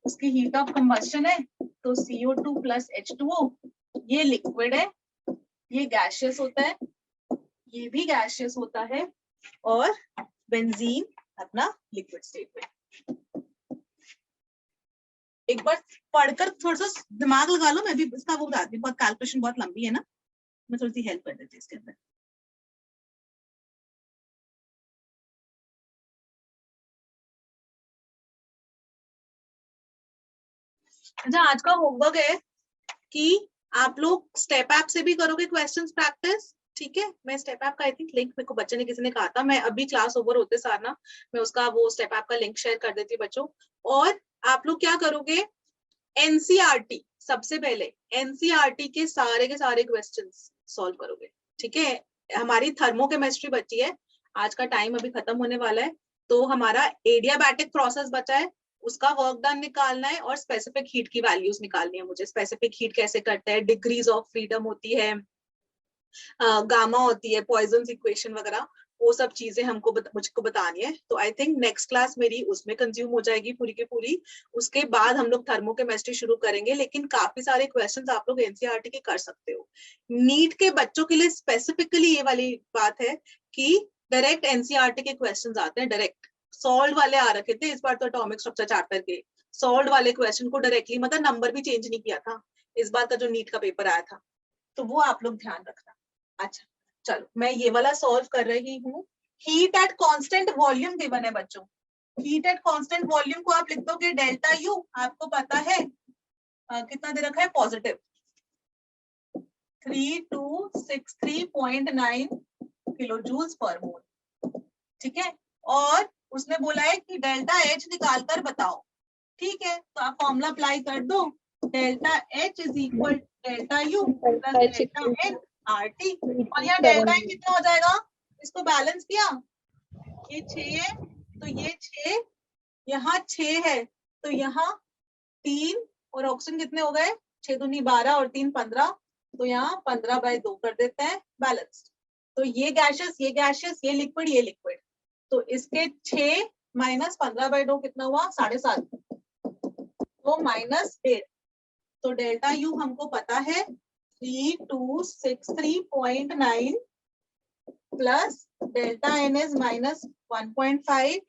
उसकी हीट ऑफ कंबस्शन है तो CO2 प्लस H2O, ये लिक्विड है, ये गैसियस होता है, ये भी गैसियस होता है, और बेंजीन अपना लिक्विड स्टेट में। एक बार पढ़कर थोड़ा सा दिमाग लगा लो, मैं भी इसका वो बताती हूँ, बहुत कैलकुलेशन बहुत लंबी है ना, मैं थोड़ी सी हेल्प कर देती हूँ इसके अंदर। अच्छा, आज का होमवर्क है कि आप लोग स्टेप ऐप से भी करोगे क्वेश्चंस प्रैक्टिस, ठीक है? मैं स्टेप ऐप का आई थिंक लिंक मेरे को बच्चे ने किसी ने कहा था, मैं अभी क्लास ओवर होते सार ना मैं उसका वो स्टेप ऐप का लिंक शेयर कर देती हूँ बच्चों। और आप लोग क्या करोगे, एनसीईआरटी सबसे पहले एनसीईआरटी के सारे क्वेश्चंस सॉल्व करोगे, ठीक है? हमारी थर्मोकेमिस्ट्री बची है, आज का टाइम अभी खत्म होने वाला है, तो हमारा एडियाबैटिक प्रोसेस बचा है, उसका वर्क डन निकालना है और स्पेसिफिक हीट की वैल्यूज निकालनी है मुझे। स्पेसिफिक हीट कैसे करते हैं, डिग्रीज ऑफ फ्रीडम होती है, गामा होती है, पॉइजन इक्वेशन वगैरह, वो सब चीजें हमको मुझको बतानी है। तो आई थिंक नेक्स्ट क्लास मेरी उसमें कंज्यूम हो जाएगी पूरी की पूरी। उसके बाद हम लोग थर्मोकेमिस्ट्री शुरू करेंगे, लेकिन काफी सारे क्वेश्चंस आप लोग एनसीईआरटी के कर सकते हो। नीट के बच्चों के लिए स्पेसिफिकली ये वाली बात है कि डायरेक्ट एनसीईआरटी के क्वेश्चंस आते हैं, डायरेक्ट सॉल्व वाले आ रखे थे इस बार तो एटॉमिक स्ट्रक्चर चैप्टर के सॉल्व वाले क्वेश्चन को डायरेक्टली, मतलब नंबर भी चेंज नहीं किया था इस बार का जो नीट का पेपर आया था, तो वो आप लोग ध्यान रखना। अच्छा चलो, मैं ये वाला सॉल्व कर रही हूँ। Heat at constant volume given है बच्चों, हीट एट कांस्टेंट वॉल्यूम को आप लिख दोगे डेल्टा यू, आपको पता है कितना दे रखा है, पॉजिटिव 3263.9 किलोजूल्स पर मोल, ठीक है? और उसने बोला है कि डेल्टा एच निकाल कर बताओ, ठीक है, तो आप फॉर्मूला अप्लाई कर दो, delta H is equal delta U plus delta N RT, और यहाँ डेल्टा N कितना हो जाएगा, इसको बैलेंस किया, ये 6 है तो ये 6, यहाँ 6 है तो यहाँ 3, और ऑक्सीजन कितने हो गए, 6 दूनी 12 और 3 15, तो यहाँ 15/2 कर देते हैं बैलेंस। तो ये गैसेस, ये लिक्विड, ये लिक्विड, तो इसके 6 माइनस 15/2 कितना हुआ, 7.5, तो -1.5, तो डेल्टा यू हमको पता है 3263.9 plus delta N is -1.5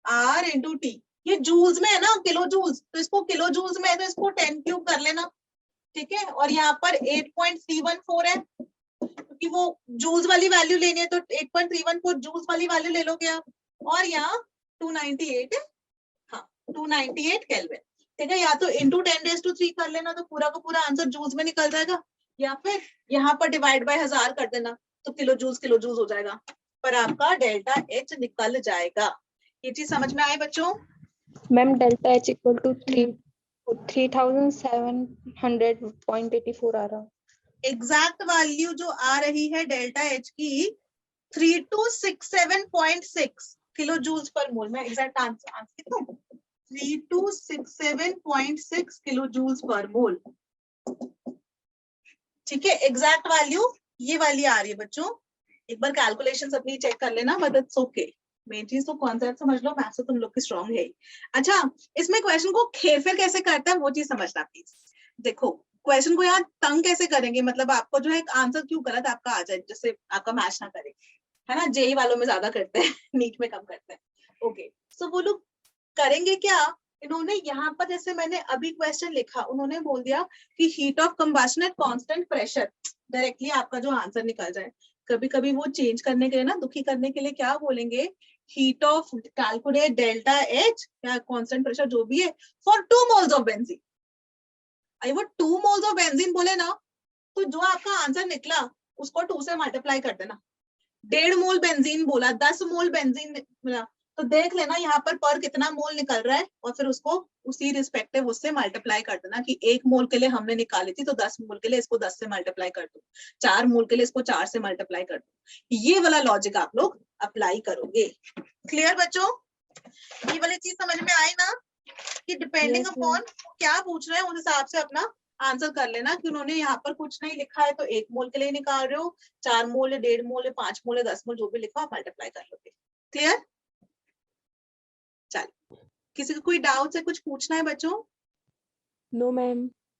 R into T, ये जूल्स में है ना, किलो जूल्स, तो इसको किलो जूल्स में है तो इसको 10 क्यूब कर लेना, ठीक है, और यहाँ पर 8.314 है, क्योंकि वो जूल्स वाली वैल्यू लेनी है तो 8.314 जूल्स वाली वैल्यू ले लोगे आप, और यहाँ 298 है, हाँ 298 केल्विन, ठीक है, या तो इंटू 10⁻³ कर लेना तो पूरा का पूरा आंसर जूल्स में निकल जाएगा, या फिर यहाँ पर डिवाइड बाय 1000 कर देना तो किलो जूल्स हो जाएगा, पर आपका डेल्टा H निकल जाएगा। ये चीज समझ में आए बच्चों? Ma'am delta H equal to 3700.84 आ रहा। एग्जैक्ट वैल्यू जो आ रही है डेल्टा H की 3267.6 किलो जूल्स पर मोल, मैं exact answer 3267.6 kilo joules per मोल, ठीक है, एग्जैक्ट वैल्यू ये वाली आ रही है बच्चों, एक बार कैलकुलेशंस अपनी चेक कर लेना, बट इट्स ओके, मेन चीज तो कॉन्सेप्ट समझ लो, मैथ्स तो तुम लोग की स्ट्रांग है। अच्छा, इसमें क्वेश्चन को खेर कैसे करता है वो चीज समझना प्लीज। देखो क्वेश्चन को यहाँ तंग कैसे करेंगे, मतलब आपको जो है आंसर क्यों गलत आपका आ जाए, जिससे आपका मैच ना करे, है ना, जेई वालों में ज्यादा करते हैं नीट में कम करते हैं, ओके, सो वो लोग करेंगे क्या, इन्होंने यहाँ पर जैसे मैंने अभी क्वेश्चन लिखा, उन्होंने बोल दिया कि heat of combustion eight constant pressure, directly आपका जो आंसर निकल जाए। कभी कभी वो चेंज करने के लिए ना, दुखी करने के लिए क्या बोलेंगे, heat of calculate delta H या कांस्टेंट प्रेशर जो भी है फॉर 2 मोल्स ऑफ बेंजीन, आई वो 2 मोल्स ऑफ बेंजीन बोले ना, तो जो आपका आंसर निकला उसको 2 से मल्टीप्लाई कर देना, 1.5 मोल बेंजीन बोला, 10 मोल बेंजीन मिला, तो देख लेना यहाँ पर कितना मोल निकल रहा है, और फिर उसको उसी रिस्पेक्टिव उससे मल्टीप्लाई कर देना कि 1 मोल के लिए हमने निकाली थी तो 10 मोल के लिए इसको 10 से मल्टीप्लाई कर दो, 4 मोल के लिए इसको 4 से मल्टीप्लाई कर दो, ये वाला लॉजिक आप लोग अप्लाई करोगे। क्लियर बच्चों? ये वाली चीज समझ में आई ना, कि डिपेंडिंग अपॉन क्या पूछ रहे हैं उस हिसाब से अपना आंसर कर लेना, कि उन्होंने यहाँ पर कुछ नहीं लिखा है तो 1 मोल के लिए निकाल रहे हो, 4 मोल है, 1.5 मोल है, 5 मोल है, 10 मोल, जो भी लिखा आप मल्टीप्लाई कर लोगे। क्लियर? चल, किसी को कोई डाउट है, कुछ पूछना है बच्चों? No ma'am.